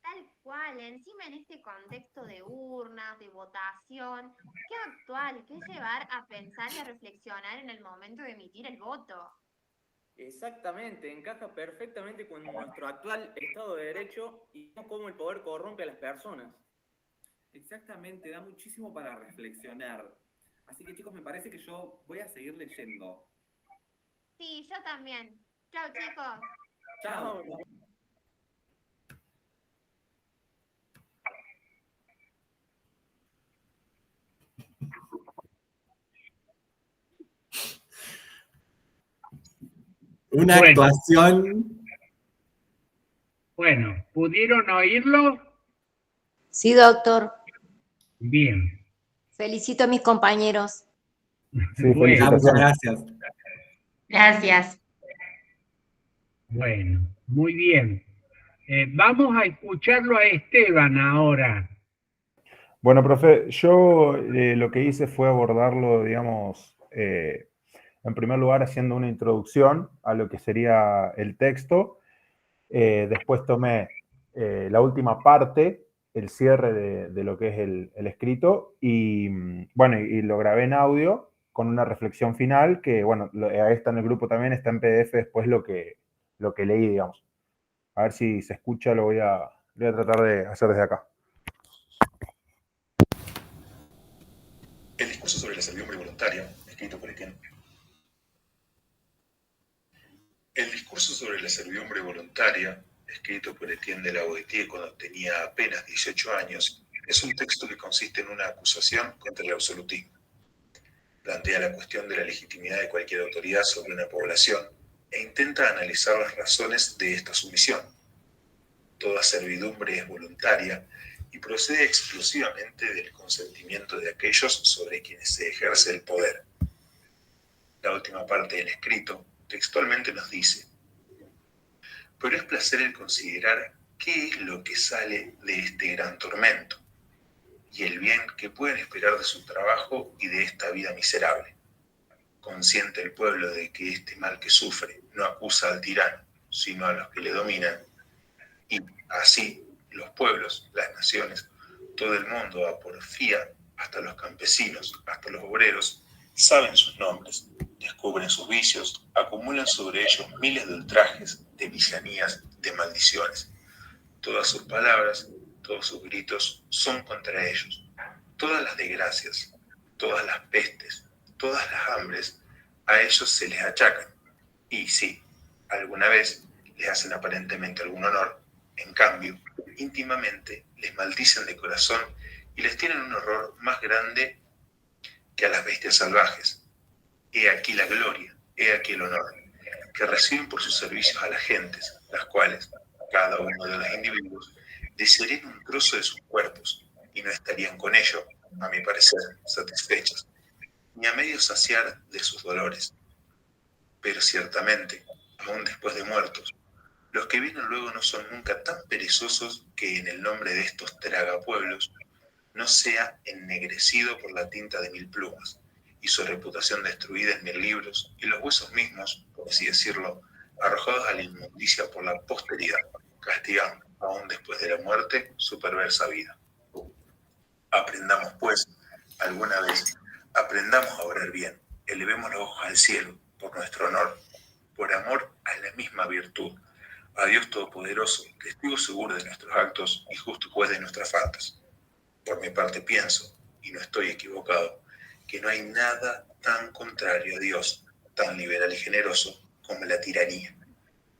Tal cual, encima en este contexto de urnas, de votación, qué actual, qué llevar a pensar y a reflexionar en el momento de emitir el voto. Exactamente, encaja perfectamente con nuestro actual Estado de Derecho y cómo el poder corrompe a las personas. Exactamente, da muchísimo para reflexionar. Así que chicos, me parece que yo voy a seguir leyendo. Sí, yo también. Chao, chicos. Chao. Una Bueno. actuación. Bueno, ¿pudieron oírlo? Sí, doctor. Bien. Felicito a mis compañeros. Sí, Bueno, Muchas felicitaciones. gracias. Gracias. bueno, muy bien. Vamos a escucharlo a Esteban ahora. Bueno, profe, yo lo que hice fue abordarlo, digamos, en primer lugar haciendo una introducción a lo que sería el texto. Después tomé la última parte, el cierre de lo que es el escrito, y bueno, y lo grabé en audio con una reflexión final que, bueno, ahí está en el grupo también, está en PDF después lo que leí, digamos. A ver si se escucha, lo voy a tratar de hacer desde acá. El discurso sobre la servidumbre voluntaria, escrito por Etienne. El discurso sobre la servidumbre voluntaria, escrito por Etienne de la Boétie cuando tenía apenas 18 años, es un texto que consiste en una acusación contra el absolutismo. Plantea la cuestión de la legitimidad de cualquier autoridad sobre una población e intenta analizar las razones de esta sumisión. Toda servidumbre es voluntaria y procede exclusivamente del consentimiento de aquellos sobre quienes se ejerce el poder. La última parte del escrito textualmente nos dice: pero es placer el considerar qué es lo que sale de este gran tormento y el bien que pueden esperar de su trabajo y de esta vida miserable. Consciente el pueblo de que este mal que sufre no acusa al tirano, sino a los que le dominan, y así los pueblos, las naciones, todo el mundo a porfía, hasta los campesinos, hasta los obreros, saben sus nombres, descubren sus vicios, acumulan sobre ellos miles de ultrajes, de villanías, de maldiciones. Todas sus palabras, todos sus gritos son contra ellos. Todas las desgracias, todas las pestes, todas las hambres, a ellos se les achacan. Y sí, alguna vez les hacen aparentemente algún honor. En cambio, íntimamente les maldicen de corazón y les tienen un horror más grande que a las bestias salvajes. He aquí la gloria, he aquí el honor, que reciben por sus servicios a las gentes, las cuales, cada uno de los individuos, desearían un trozo de sus cuerpos y no estarían con ello, a mi parecer, satisfechos, ni a medio saciar de sus dolores. Pero ciertamente, aún después de muertos, los que vienen luego no son nunca tan perezosos que en el nombre de estos tragapueblos no sea ennegrecido por la tinta de 1000 plumas, y su reputación destruida en 1000 libros, y los huesos mismos, por así decirlo, arrojados a la inmundicia por la posteridad, castigando, aún después de la muerte, su perversa vida. Aprendamos, pues, alguna vez, aprendamos a orar bien, elevemos los ojos al cielo, por nuestro honor, por amor a la misma virtud, a Dios Todopoderoso, testigo seguro de nuestros actos y justo juez de nuestras faltas. Por mi parte pienso, y no estoy equivocado, que no hay nada tan contrario a Dios, tan liberal y generoso como la tiranía,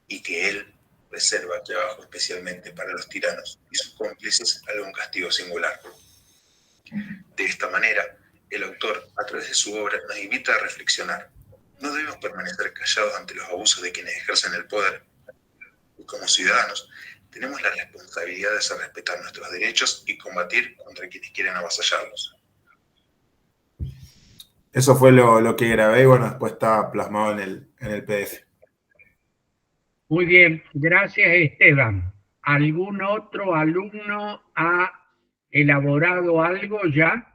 y que Él reserva aquí abajo especialmente para los tiranos y sus cómplices algún castigo singular. De esta manera, el autor, a través de su obra, nos invita a reflexionar. No debemos permanecer callados ante los abusos de quienes ejercen el poder. Y como ciudadanos, tenemos la responsabilidad de hacer respetar nuestros derechos y combatir contra quienes quieren avasallarlos. Eso fue lo que grabé y bueno, después está plasmado en el PDF. Muy bien, gracias Esteban. ¿Algún otro alumno ha elaborado algo ya?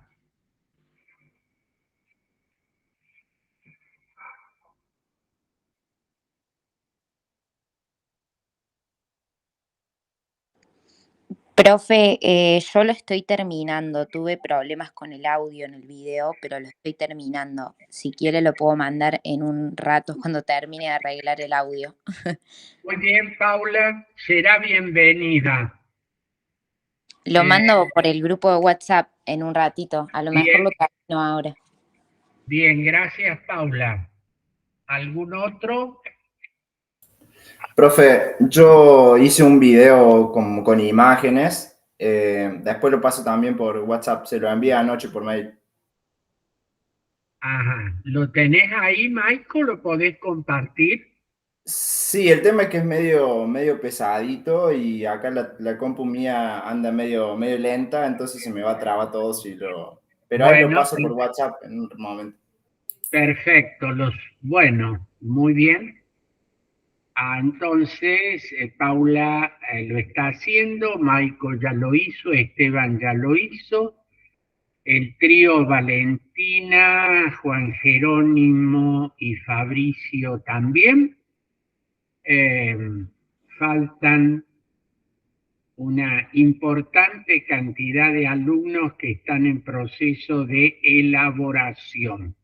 Profe, yo lo estoy terminando. Tuve problemas con el audio en el video, pero lo estoy terminando. Si quiere lo puedo mandar en un rato cuando termine de arreglar el audio. Muy bien, Paula, será bienvenida. Lo mando por el grupo de WhatsApp en un ratito. A lo mejor lo termino ahora. Bien, gracias, Paula. ¿Algún otro? Profe, yo hice un video con imágenes, después lo paso también por WhatsApp, se lo envié anoche por mail. Ajá, ¿lo tenés ahí, Michael? ¿Lo podés compartir? Sí, el tema es que es medio pesadito y acá la compu mía anda medio lenta, entonces se me va a trabar todo si lo... Pero ahí lo paso por WhatsApp en un momento. Perfecto, bueno, muy bien. Entonces, Paula lo está haciendo, Michael ya lo hizo, Esteban ya lo hizo, el trío Valentina, Juan Jerónimo y Fabricio también. Faltan una importante cantidad de alumnos que están en proceso de elaboración.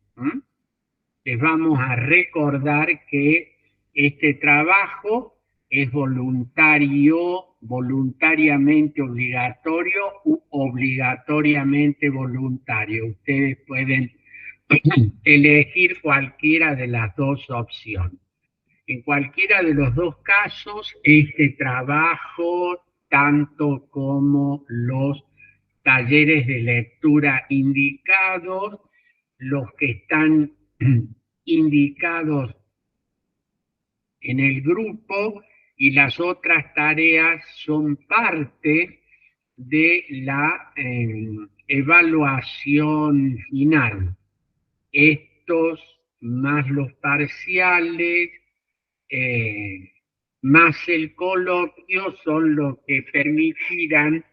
Les vamos a recordar que este trabajo es voluntariamente obligatorio u obligatoriamente voluntario. Ustedes pueden elegir cualquiera de las dos opciones. En cualquiera de los dos casos, este trabajo, tanto como los talleres de lectura indicados, los que están indicados en el grupo y las otras tareas son parte de la evaluación final. Estos más los parciales, más el coloquio son los que permitirán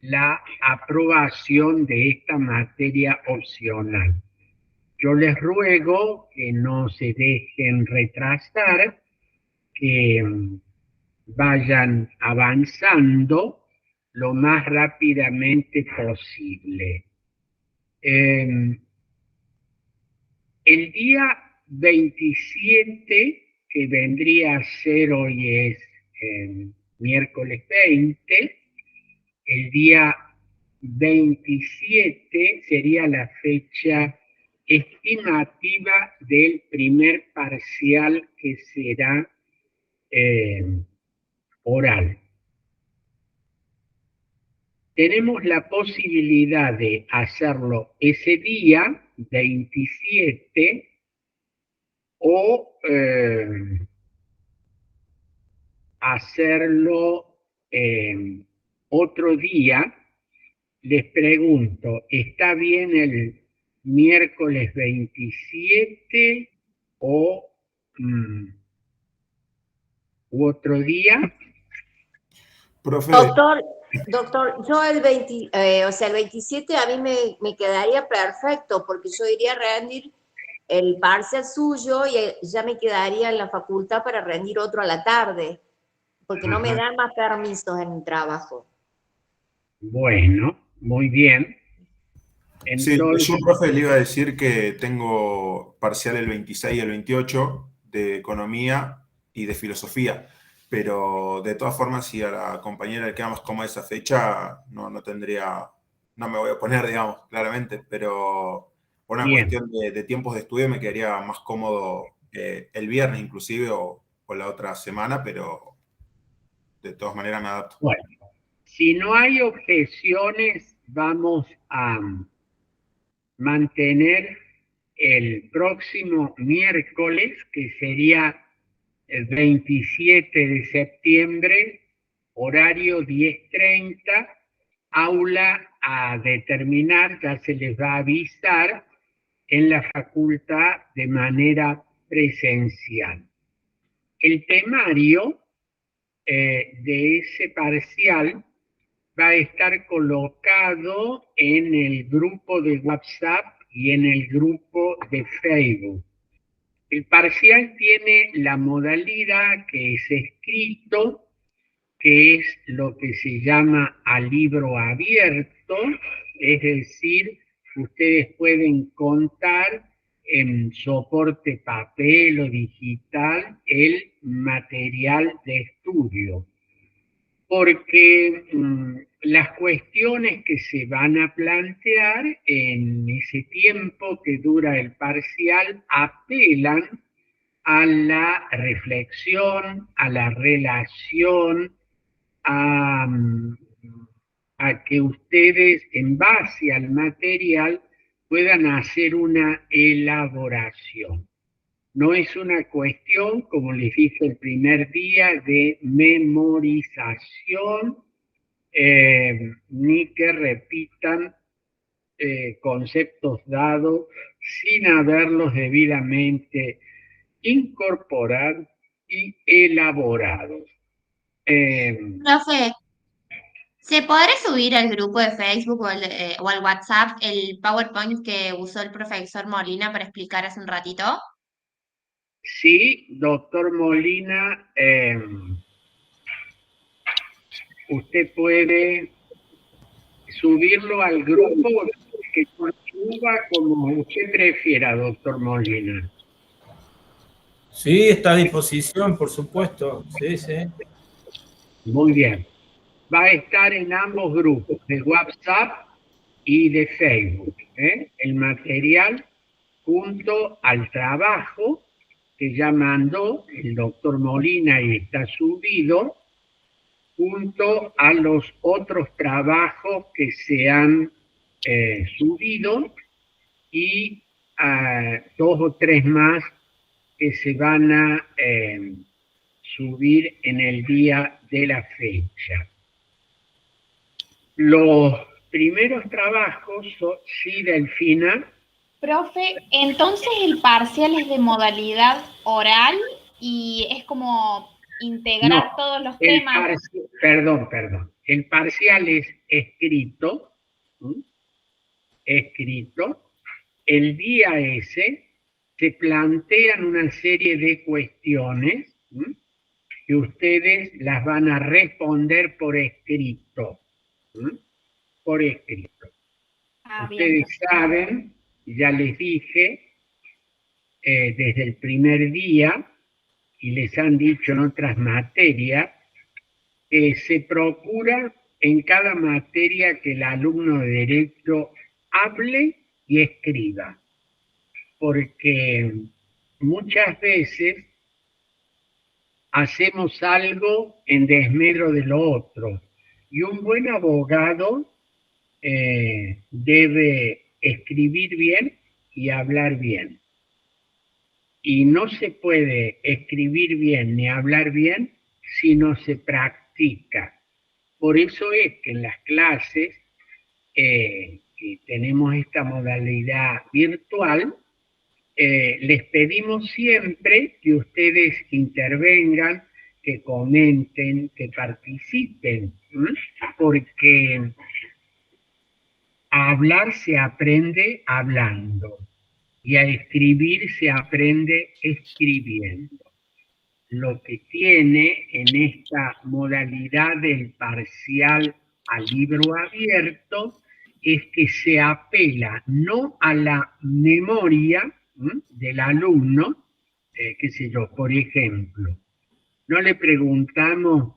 la aprobación de esta materia opcional. Yo les ruego que no se dejen retrasar, que vayan avanzando lo más rápidamente posible. El día 27, que vendría a ser hoy es miércoles 20, el día 27 sería la fecha estimativa del primer parcial que será oral. Tenemos la posibilidad de hacerlo ese día, 27, o hacerlo otro día. Les pregunto, ¿está bien miércoles 27 o u otro día. Profe. Doctor, yo el 27 a mí me quedaría perfecto porque yo iría a rendir el parcial suyo y ya me quedaría en la facultad para rendir otro a la tarde, porque no me dan más permisos en el trabajo. Bueno, muy bien. Entonces, Sí, yo, profe, le iba a decir que tengo parcial el 26 y el 28 de economía y de filosofía, pero de todas formas, si a la compañera le queda más cómoda esa fecha, no me voy a oponer, digamos, claramente, pero por una cuestión de tiempos de estudio me quedaría más cómodo el viernes inclusive o la otra semana, pero de todas maneras me adapto. Bueno, si no hay objeciones, vamos a mantener el próximo miércoles, que sería el 27 de septiembre, horario 10:30, aula a determinar, ya se les va a avisar, en la facultad de manera presencial. El temario de ese parcial va a estar colocado en el grupo de WhatsApp y en el grupo de Facebook. El parcial tiene la modalidad que es escrito, que es lo que se llama a libro abierto, es decir, ustedes pueden contar en soporte papel o digital el material de estudio, porque las cuestiones que se van a plantear en ese tiempo que dura el parcial apelan a la reflexión, a la relación, a que ustedes en base al material puedan hacer una elaboración. No es una cuestión, como les dije el primer día, de memorización, ni que repitan conceptos dados sin haberlos debidamente incorporado y elaborados. Profe, ¿se podrá subir al grupo de Facebook o al WhatsApp el PowerPoint que usó el profesor Molina para explicar hace un ratito? Sí, doctor Molina, usted puede subirlo al grupo que suba como usted prefiera, doctor Molina. Sí, está a disposición, por supuesto. Sí, sí. Muy bien. Va a estar en ambos grupos, de WhatsApp y de Facebook. El material junto al trabajo que ya mandó el doctor Molina y está subido, junto a los otros trabajos que se han subido y a 2 o 3 más que se van a subir en el día de la fecha. Los primeros trabajos, sí, Delfina. Profe, entonces el parcial es de modalidad oral y es como integrar todos los temas. Perdón. El parcial es escrito. El día ese se plantean una serie de cuestiones que ustedes las van a responder por escrito. Ustedes saben, ya les dije, desde el primer día, y les han dicho en otras materias, que se procura en cada materia que el alumno de Derecho hable y escriba, porque muchas veces hacemos algo en desmedro de lo otro, y un buen abogado debe escribir bien y hablar bien. Y no se puede escribir bien ni hablar bien si no se practica. Por eso es que en las clases que si tenemos esta modalidad virtual, les pedimos siempre que ustedes intervengan, que comenten, que participen, porque a hablar se aprende hablando y a escribir se aprende escribiendo. Lo que tiene en esta modalidad del parcial a libro abierto es que se apela no a la memoria del alumno, qué sé yo, por ejemplo, no le preguntamos,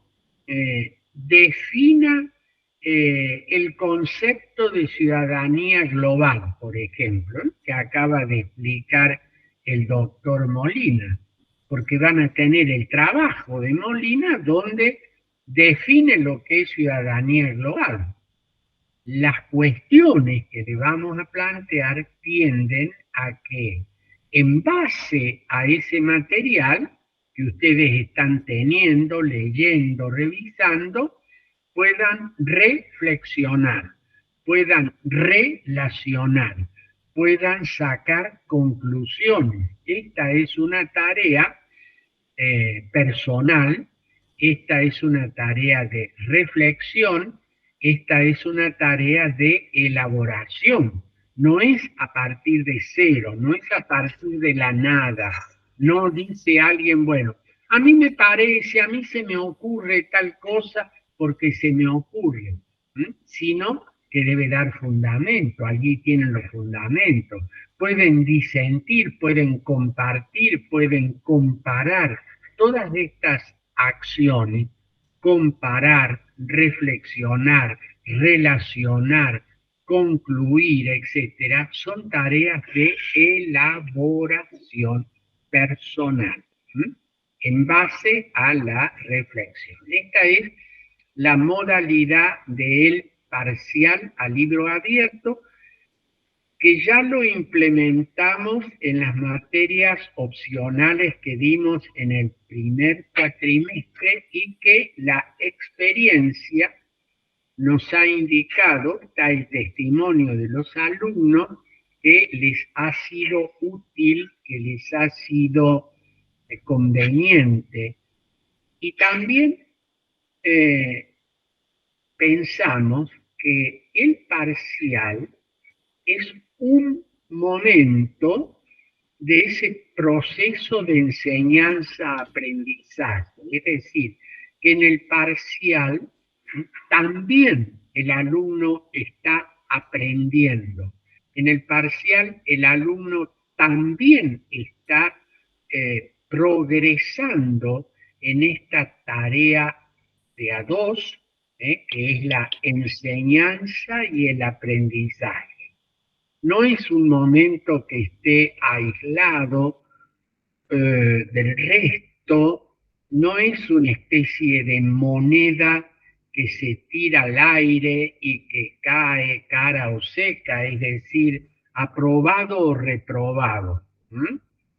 defina el concepto de ciudadanía global, por ejemplo, que acaba de explicar el doctor Molina, porque van a tener el trabajo de Molina donde define lo que es ciudadanía global. Las cuestiones que le vamos a plantear tienden a que, en base a ese material que ustedes están teniendo, leyendo, revisando, puedan reflexionar, puedan relacionar, puedan sacar conclusiones. Esta es una tarea personal, esta es una tarea de reflexión, esta es una tarea de elaboración. No es a partir de cero, no es a partir de la nada. No dice alguien, bueno, a mí me parece, a mí se me ocurre tal cosa porque se me ocurre, sino que debe dar fundamento. Allí tienen los fundamentos. Pueden disentir, pueden compartir, pueden comparar. Todas estas acciones, comparar, reflexionar, relacionar, concluir, etcétera, son tareas de elaboración personal, en base a la reflexión. Esta es la modalidad del parcial a libro abierto, que ya lo implementamos en las materias opcionales que dimos en el primer cuatrimestre y que la experiencia nos ha indicado, está el testimonio de los alumnos, que les ha sido útil, que les ha sido conveniente. Y también pensamos que el parcial es un momento de ese proceso de enseñanza-aprendizaje. Es decir, que en el parcial también el alumno está aprendiendo. En el parcial el alumno también está progresando en esta tarea de a dos, que es la enseñanza y el aprendizaje. No es un momento que esté aislado del resto, no es una especie de moneda que se tira al aire y que cae cara o seca, es decir, aprobado o reprobado.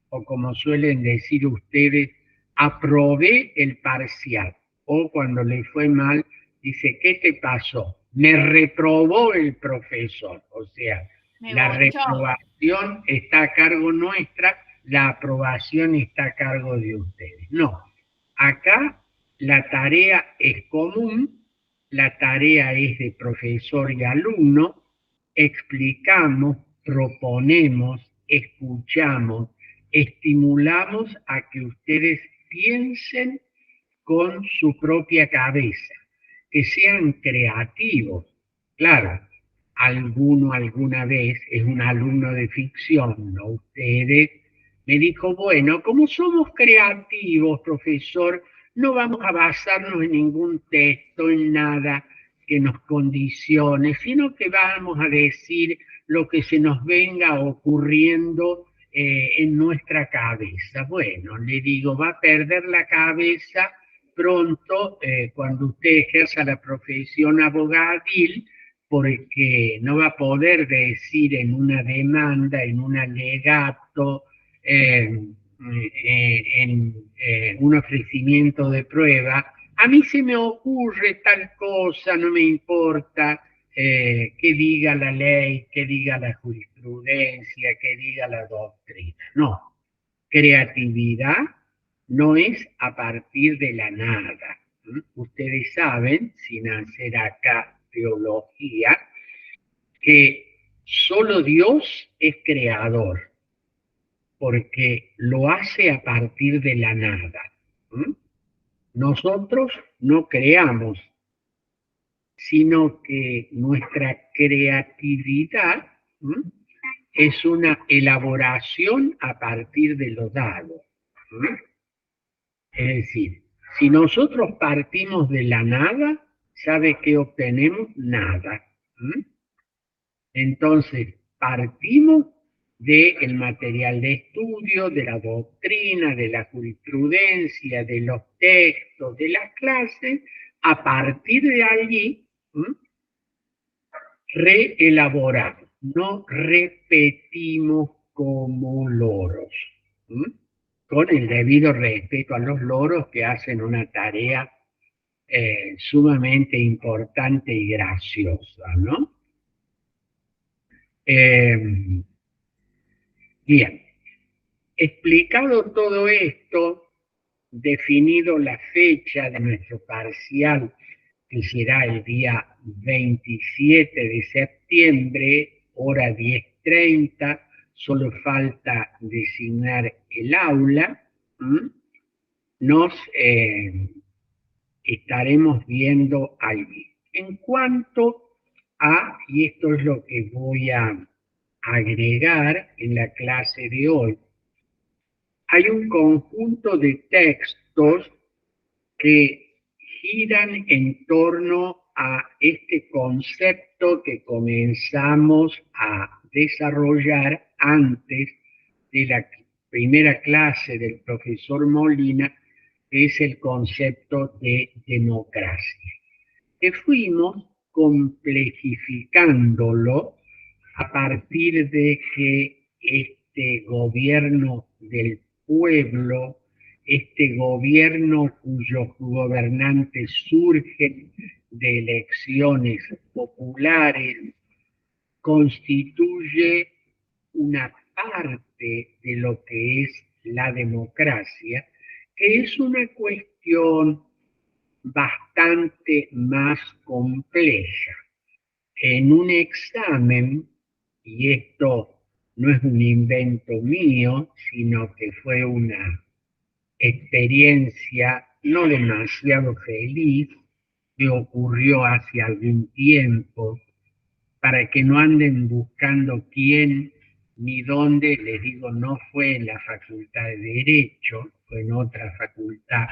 O como suelen decir ustedes, aprobé el parcial. O cuando le fue mal, dice, ¿qué te pasó? Me reprobó el profesor. O sea, la reprobación está a cargo nuestra, la aprobación está a cargo de ustedes. No, acá la tarea es común, la tarea es de profesor y alumno, explicamos, proponemos, escuchamos, estimulamos a que ustedes piensen con su propia cabeza, que sean creativos. Claro, alguno alguna vez es un alumno de ficción, ¿no? Ustedes me dijo, bueno, como somos creativos, profesor, no vamos a basarnos en ningún texto, en nada que nos condicione, sino que vamos a decir lo que se nos venga ocurriendo en nuestra cabeza. Bueno, le digo, va a perder la cabeza pronto cuando usted ejerza la profesión abogadil, porque no va a poder decir en una demanda, en un alegato, en un ofrecimiento de prueba, a mí se me ocurre tal cosa, no me importa qué diga la ley, qué diga la jurisprudencia, qué diga la doctrina. No, creatividad no es a partir de la nada. Ustedes saben, sin hacer acá teología, que solo Dios es creador, porque lo hace a partir de la nada. Nosotros no creamos, sino que nuestra creatividad es una elaboración a partir de lo dado. Es decir, si nosotros partimos de la nada, ¿sabe qué obtenemos? Nada. Entonces, partimos del material de estudio, de la doctrina, de la jurisprudencia, de los textos, de las clases. A partir de allí, reelaboramos, no repetimos como loros, con el debido respeto a los loros que hacen una tarea sumamente importante y graciosa, ¿no? Bien, explicado todo esto, definido la fecha de nuestro parcial, que será el día 27 de septiembre, hora 10:30, solo falta designar el aula, nos estaremos viendo allí. En cuanto a, y esto es lo que voy a agregar en la clase de hoy, hay un conjunto de textos que giran en torno a este concepto que comenzamos a desarrollar antes de la primera clase del profesor Molina, que es el concepto de democracia, que fuimos complejificándolo a partir de que este gobierno del pueblo, este gobierno cuyos gobernantes surgen de elecciones populares, constituye una parte de lo que es la democracia, que es una cuestión bastante más compleja. En un examen, y esto no es un invento mío, sino que fue una experiencia no demasiado feliz que ocurrió hace algún tiempo, para que no anden buscando quién ni dónde, les digo, no fue en la Facultad de Derecho, fue en otra facultad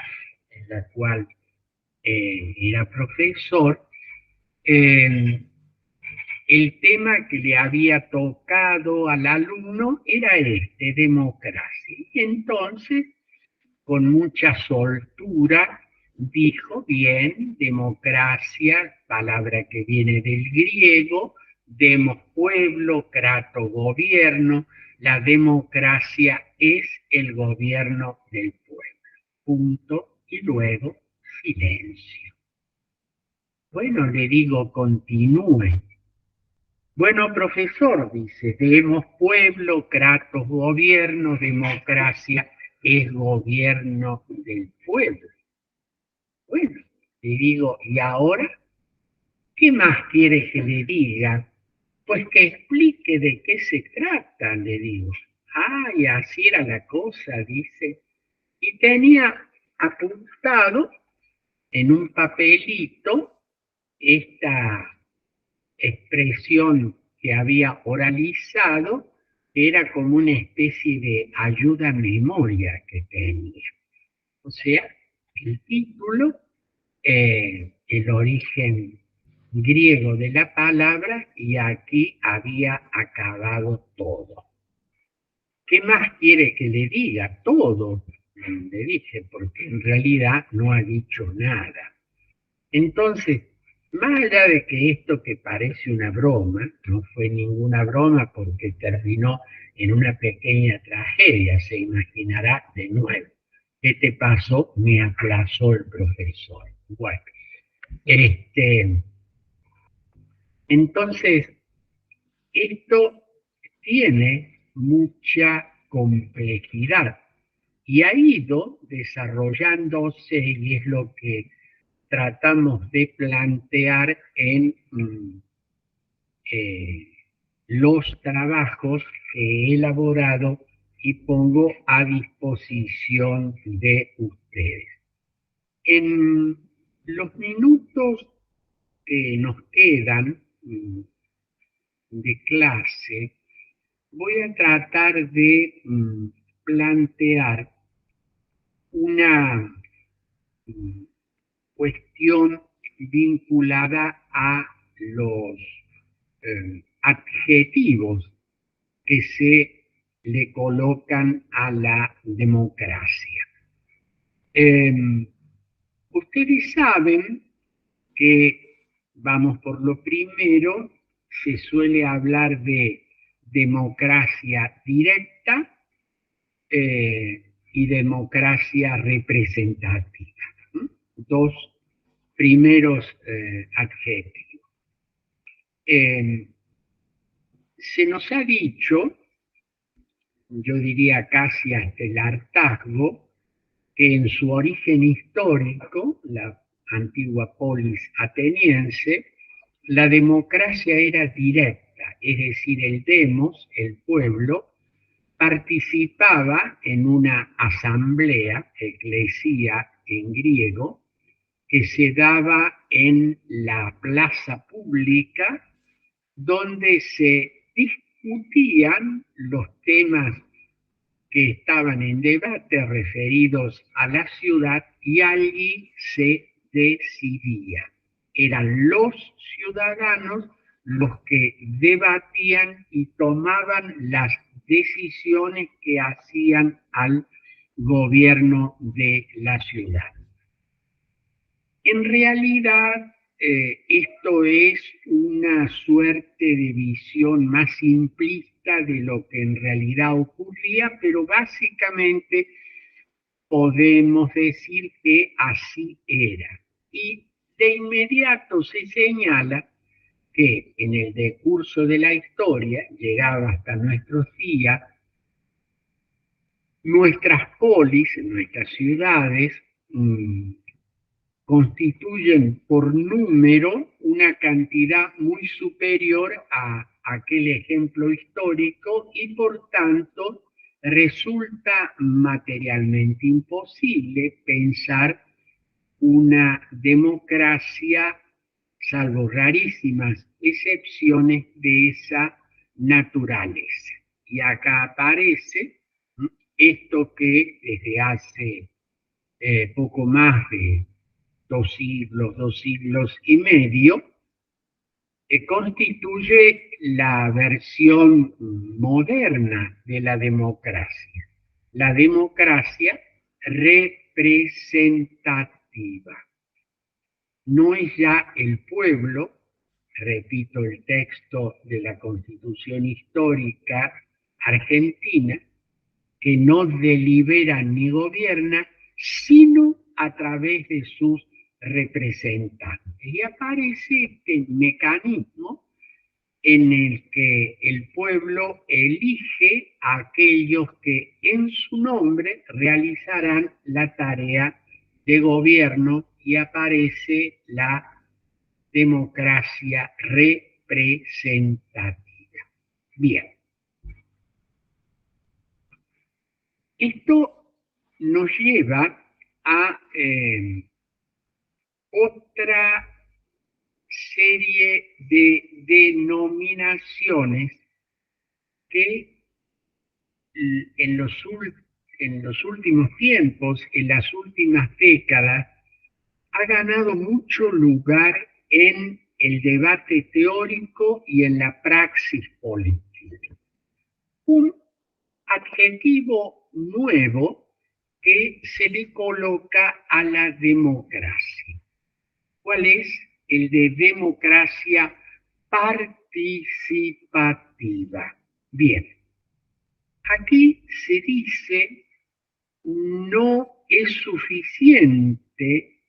en la cual era profesor. El tema que le había tocado al alumno era este, democracia. Y entonces, con mucha soltura, dijo, bien, democracia, palabra que viene del griego, demos pueblo, kratos gobierno, la democracia es el gobierno del pueblo. Punto, y luego silencio. Bueno, le digo, continúe. Bueno, profesor, dice, demos pueblo, kratos gobierno, democracia es gobierno del pueblo. Bueno, le digo, ¿y ahora qué más quiere que le diga? Pues que explique de qué se trata, le digo. Ah, y así era la cosa, dice. Y tenía apuntado en un papelito esta expresión que había oralizado, que era como una especie de ayuda a memoria que tenía. O sea, el título, el origen griego de la palabra, y aquí había acabado todo. ¿Qué más quiere que le diga? Todo, le dije, porque en realidad no ha dicho nada. Entonces, más allá de que esto que parece una broma, no fue ninguna broma porque terminó en una pequeña tragedia, se imaginará de nuevo. ¿Qué te pasó? Me aplazó el profesor. Bueno, Entonces, esto tiene mucha complejidad y ha ido desarrollándose, y es lo que tratamos de plantear en los trabajos que he elaborado y pongo a disposición de ustedes. En los minutos que nos quedan de clase, voy a tratar de plantear una cuestión vinculada a los adjetivos que se le colocan a la democracia. Ustedes saben que, vamos por lo primero, se suele hablar de democracia directa y democracia representativa. Dos primeros adjetivos. Se nos ha dicho, yo diría casi hasta el hartazgo, que en su origen histórico, la antigua polis ateniense, la democracia era directa, es decir, el demos, el pueblo, participaba en una asamblea, eclesía en griego, que se daba en la plaza pública, donde se discutían los temas que estaban en debate referidos a la ciudad y allí se decidía. Eran los ciudadanos los que debatían y tomaban las decisiones que hacían al gobierno de la ciudad. En realidad, esto es una suerte de visión más simplista de lo que en realidad ocurría, pero básicamente podemos decir que así era. Y de inmediato se señala que en el decurso de la historia, llegado hasta nuestros días, nuestras polis, nuestras ciudades, constituyen por número una cantidad muy superior a aquel ejemplo histórico y por tanto resulta materialmente imposible pensar una democracia, salvo rarísimas excepciones, de esa naturaleza. Y acá aparece esto que desde hace poco más de 2 siglos y medio, constituye la versión moderna de la democracia representativa. No es ya el pueblo, repito el texto de la Constitución Histórica Argentina, que no delibera ni gobierna, sino a través de sus representantes. Y aparece este mecanismo en el que el pueblo elige a aquellos que en su nombre realizarán la tarea de gobierno y aparece la democracia representativa. Bien. Esto nos lleva a otra serie de denominaciones que en los últimos tiempos, en las últimas décadas, ha ganado mucho lugar en el debate teórico y en la praxis política. Un adjetivo nuevo que se le coloca a la democracia. ¿Cuál es? El de democracia participativa. Bien, aquí se dice no es suficiente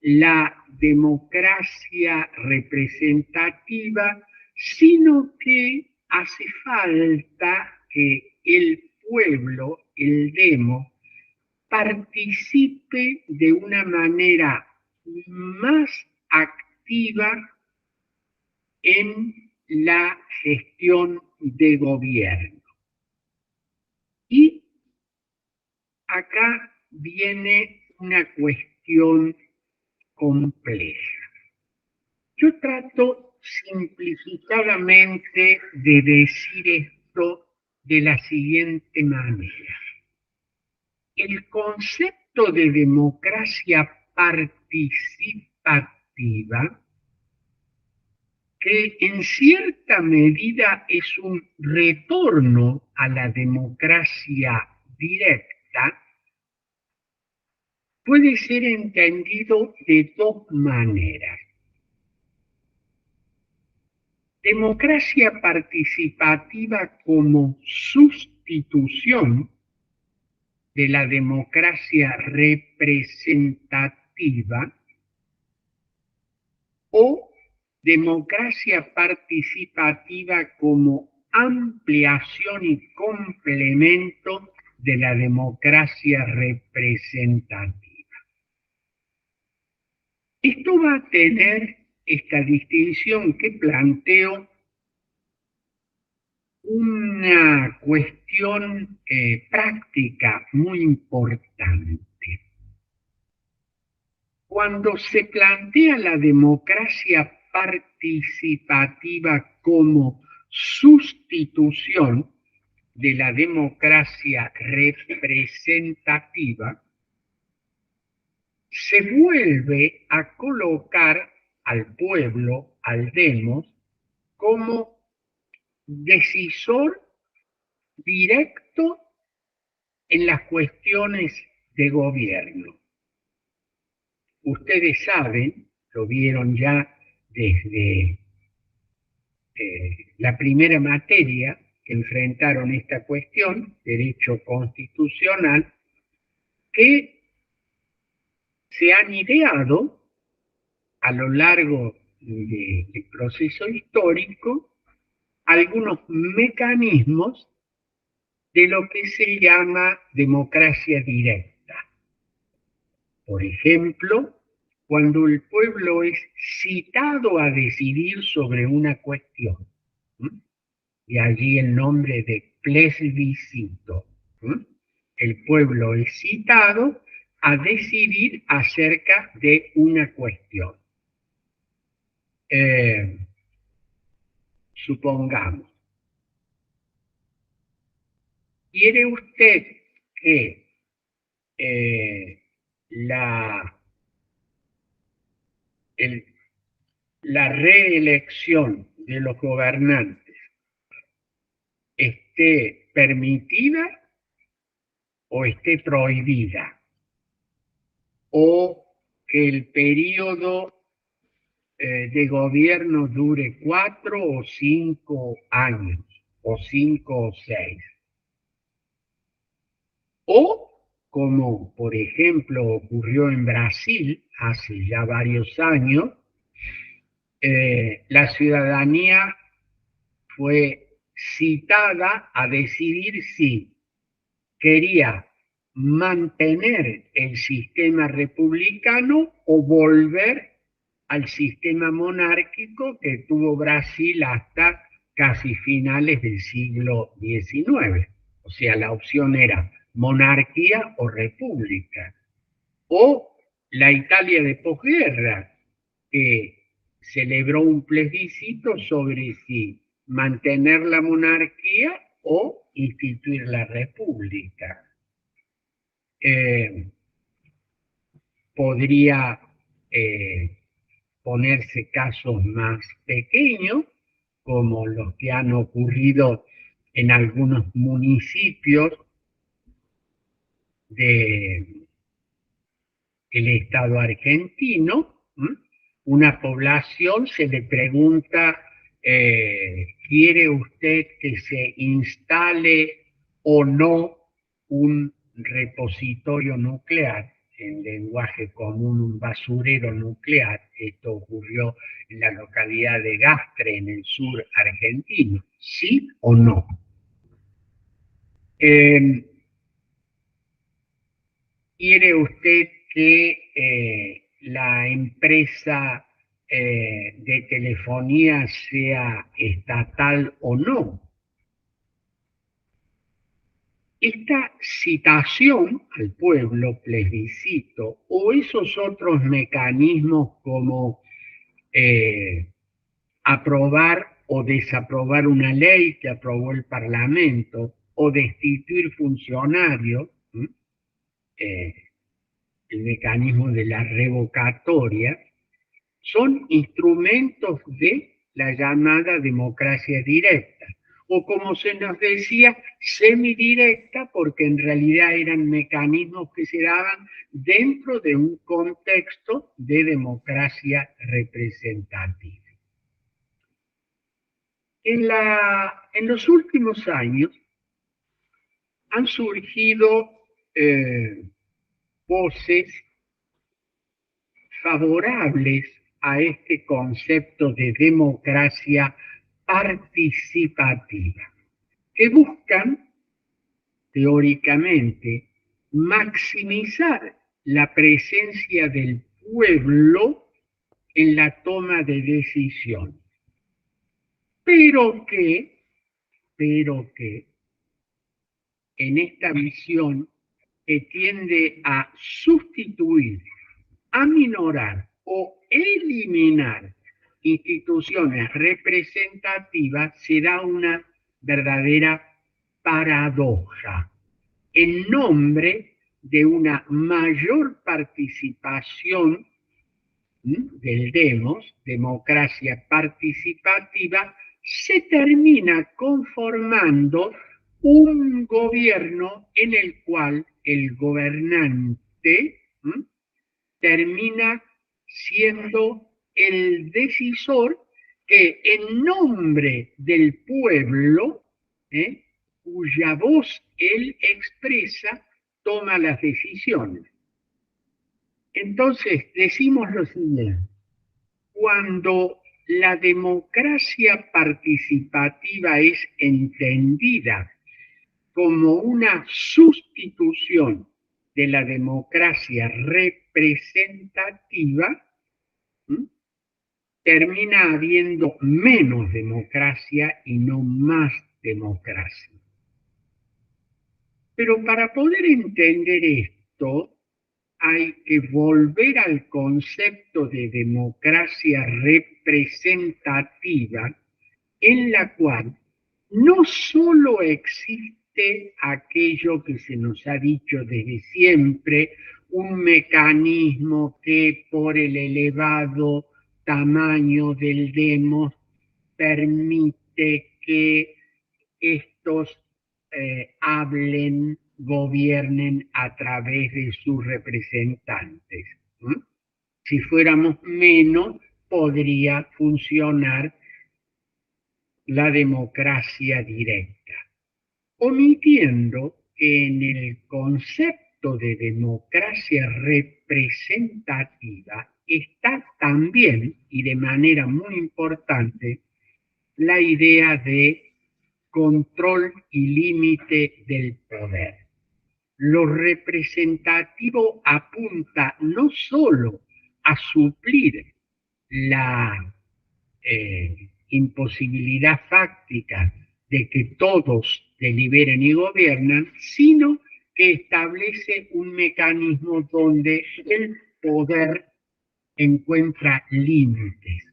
la democracia representativa, sino que hace falta que el pueblo, el demo, participe de una manera más activa en la gestión de gobierno. Y acá viene una cuestión compleja. Yo trato simplificadamente de decir esto de la siguiente manera. El concepto de democracia participativa, que en cierta medida es un retorno a la democracia directa, puede ser entendido de dos maneras. Democracia participativa como sustitución de la democracia representativa o democracia participativa como ampliación y complemento de la democracia representativa. Esto va a tener esta distinción que planteo una cuestión práctica muy importante. Cuando se plantea la democracia participativa como sustitución de la democracia representativa, se vuelve a colocar al pueblo, al demos, como decisor directo en las cuestiones de gobierno. Ustedes saben, lo vieron ya desde la primera materia que enfrentaron esta cuestión, derecho constitucional, que se han ideado a lo largo del proceso histórico algunos mecanismos de lo que se llama democracia directa. Por ejemplo, cuando el pueblo es citado a decidir sobre una cuestión, y allí el nombre de plebiscito, el pueblo es citado a decidir acerca de una cuestión. Supongamos, ¿quiere usted que la reelección de los gobernantes esté permitida o esté prohibida? ¿O que el periodo de gobierno dure 4 o 5 años, o 5 o 6? O, como por ejemplo ocurrió en Brasil hace ya varios años, la ciudadanía fue citada a decidir si quería mantener el sistema republicano o volver al sistema monárquico que tuvo Brasil hasta casi finales del siglo XIX. O sea, la opción era monarquía o república. O la Italia de posguerra, que celebró un plebiscito sobre si mantener la monarquía o instituir la república. Podría ponerse casos más pequeños, como los que han ocurrido en algunos municipios del Estado argentino. Una población se le pregunta, ¿quiere usted que se instale o no un repositorio nuclear en lenguaje común, un basurero nuclear. Esto ocurrió en la localidad de Gastre, en el sur argentino. ¿Sí o no? ¿Quiere usted que la empresa de telefonía sea estatal o no? Esta citación al pueblo, plebiscito, o esos otros mecanismos como aprobar o desaprobar una ley que aprobó el Parlamento, o destituir funcionarios, el mecanismo de la revocatoria, son instrumentos de la llamada democracia directa, o como se nos decía, semidirecta, porque en realidad eran mecanismos que se daban dentro de un contexto de democracia representativa. En los últimos años han surgido voces favorables a este concepto de democracia participativa, que buscan, teóricamente, maximizar la presencia del pueblo en la toma de decisiones, pero que en esta visión que tiende a sustituir, aminorar o eliminar instituciones representativas, se da una verdadera paradoja. En nombre de una mayor participación del demos, democracia participativa, se termina conformando un gobierno en el cual el gobernante termina siendo el decisor que en nombre del pueblo, cuya voz él expresa, toma las decisiones. Entonces decimos lo siguiente: cuando la democracia participativa es entendida como una sustitución de la democracia representativa, termina habiendo menos democracia y no más democracia. Pero para poder entender esto, hay que volver al concepto de democracia representativa, en la cual no solo existe aquello que se nos ha dicho desde siempre, un mecanismo que por el elevado tamaño del demos permite que estos hablen, gobiernen a través de sus representantes. Si fuéramos menos, podría funcionar la democracia directa, omitiendo que en el concepto de democracia representativa está también, y de manera muy importante, la idea de control y límite del poder. Lo representativo apunta no solo a suplir la imposibilidad fáctica de que todos deliberen y gobiernan, sino que establece un mecanismo donde el poder encuentra límites.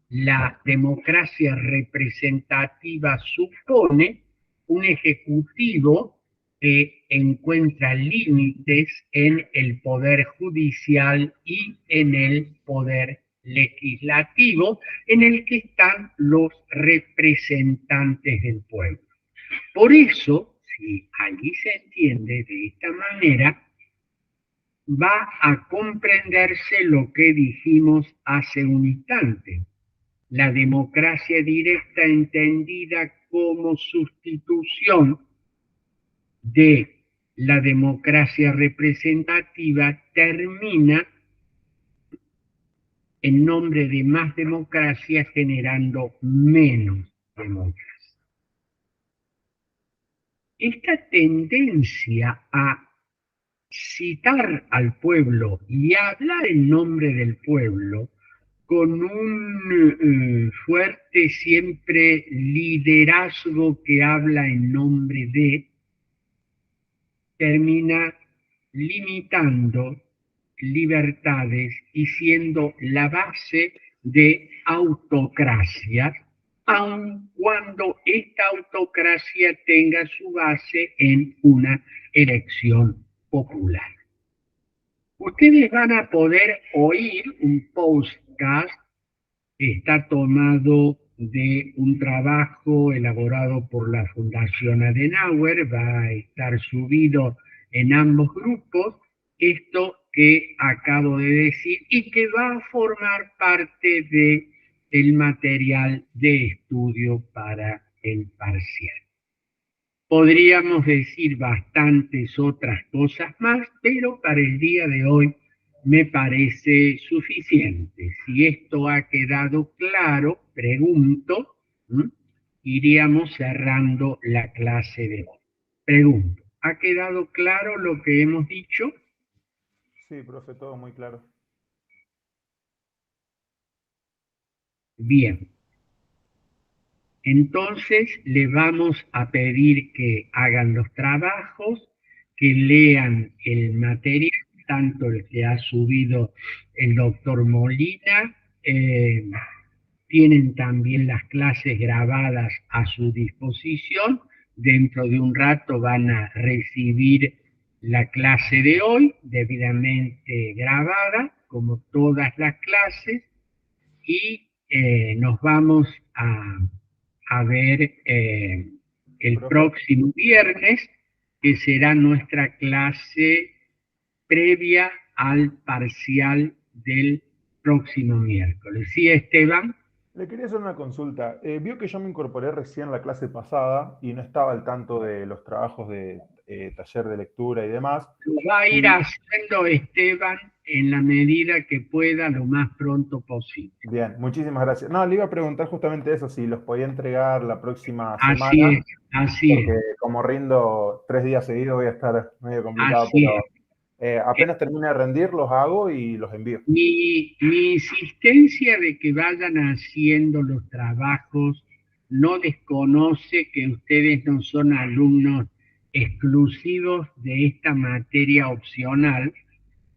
La democracia representativa supone un ejecutivo que encuentra límites en el poder judicial y en el poder legislativo, en el que están los representantes del pueblo. Por eso, si allí se entiende de esta manera, va a comprenderse lo que dijimos hace un instante. La democracia directa entendida como sustitución de la democracia representativa termina en nombre de más democracia generando menos democracia. Esta tendencia a citar al pueblo y hablar en nombre del pueblo con un fuerte siempre liderazgo que habla en nombre de, termina limitando libertades y siendo la base de autocracia, aun cuando esta autocracia tenga su base en una elección popular. Ustedes van a poder oír un podcast que está tomado de un trabajo elaborado por la Fundación Adenauer, va a estar subido en ambos grupos, esto que acabo de decir, y que va a formar parte del material de estudio para el parcial. Podríamos decir bastantes otras cosas más, pero para el día de hoy me parece suficiente. Si esto ha quedado claro, pregunto, iríamos cerrando la clase de hoy. Pregunto, ¿ha quedado claro lo que hemos dicho? Sí, profe, todo muy claro. Bien. Entonces le vamos a pedir que hagan los trabajos, que lean el material, tanto el que ha subido el doctor Molina, tienen también las clases grabadas a su disposición. Dentro de un rato van a recibir la clase de hoy, debidamente grabada, como todas las clases, y nos vamos a ver el próximo viernes, que será nuestra clase previa al parcial del próximo miércoles. ¿Sí, Esteban? Le quería hacer una consulta. Vio que yo me incorporé recién la clase pasada y no estaba al tanto de los trabajos de taller de lectura y demás. Lo va a ir haciendo Esteban en la medida que pueda, lo más pronto posible. Bien, muchísimas gracias. No, le iba a preguntar justamente eso, si los podía entregar la próxima semana. Así es. Porque como rindo 3 días seguidos voy a estar medio complicado, pero apenas termine de rendir, los hago y los envío. Mi insistencia de que vayan haciendo los trabajos no desconoce que ustedes no son alumnos exclusivos de esta materia opcional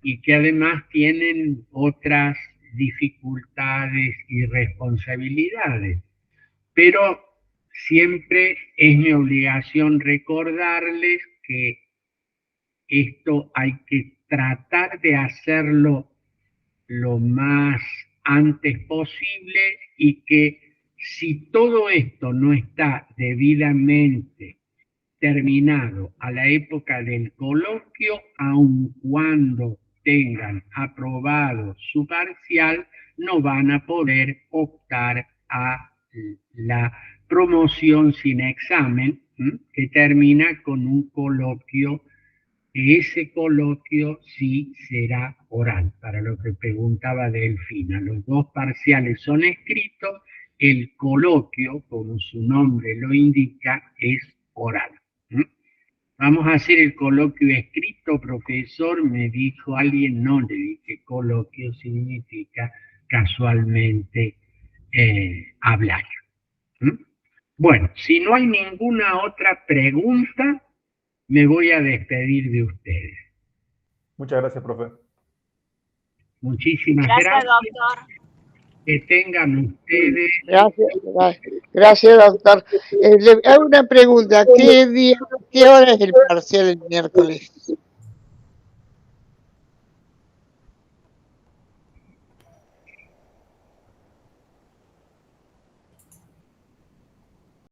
y que además tienen otras dificultades y responsabilidades. Pero siempre es mi obligación recordarles que esto hay que tratar de hacerlo lo más antes posible y que si todo esto no está debidamente terminado a la época del coloquio, aun cuando tengan aprobado su parcial, no van a poder optar a la promoción sin examen, que termina con un coloquio. Ese coloquio sí será oral, para lo que preguntaba Delfina. Los 2 parciales son escritos, el coloquio, como su nombre lo indica, es oral. Vamos a hacer el coloquio escrito, profesor, me dijo alguien. No, le dije, coloquio significa casualmente hablar. Bueno, si no hay ninguna otra pregunta, me voy a despedir de ustedes. Muchas gracias, profe. Muchísimas gracias. Doctor. Que tengan ustedes. Gracias, doctor. Le hago una pregunta. ¿Qué hora es el parcial el miércoles?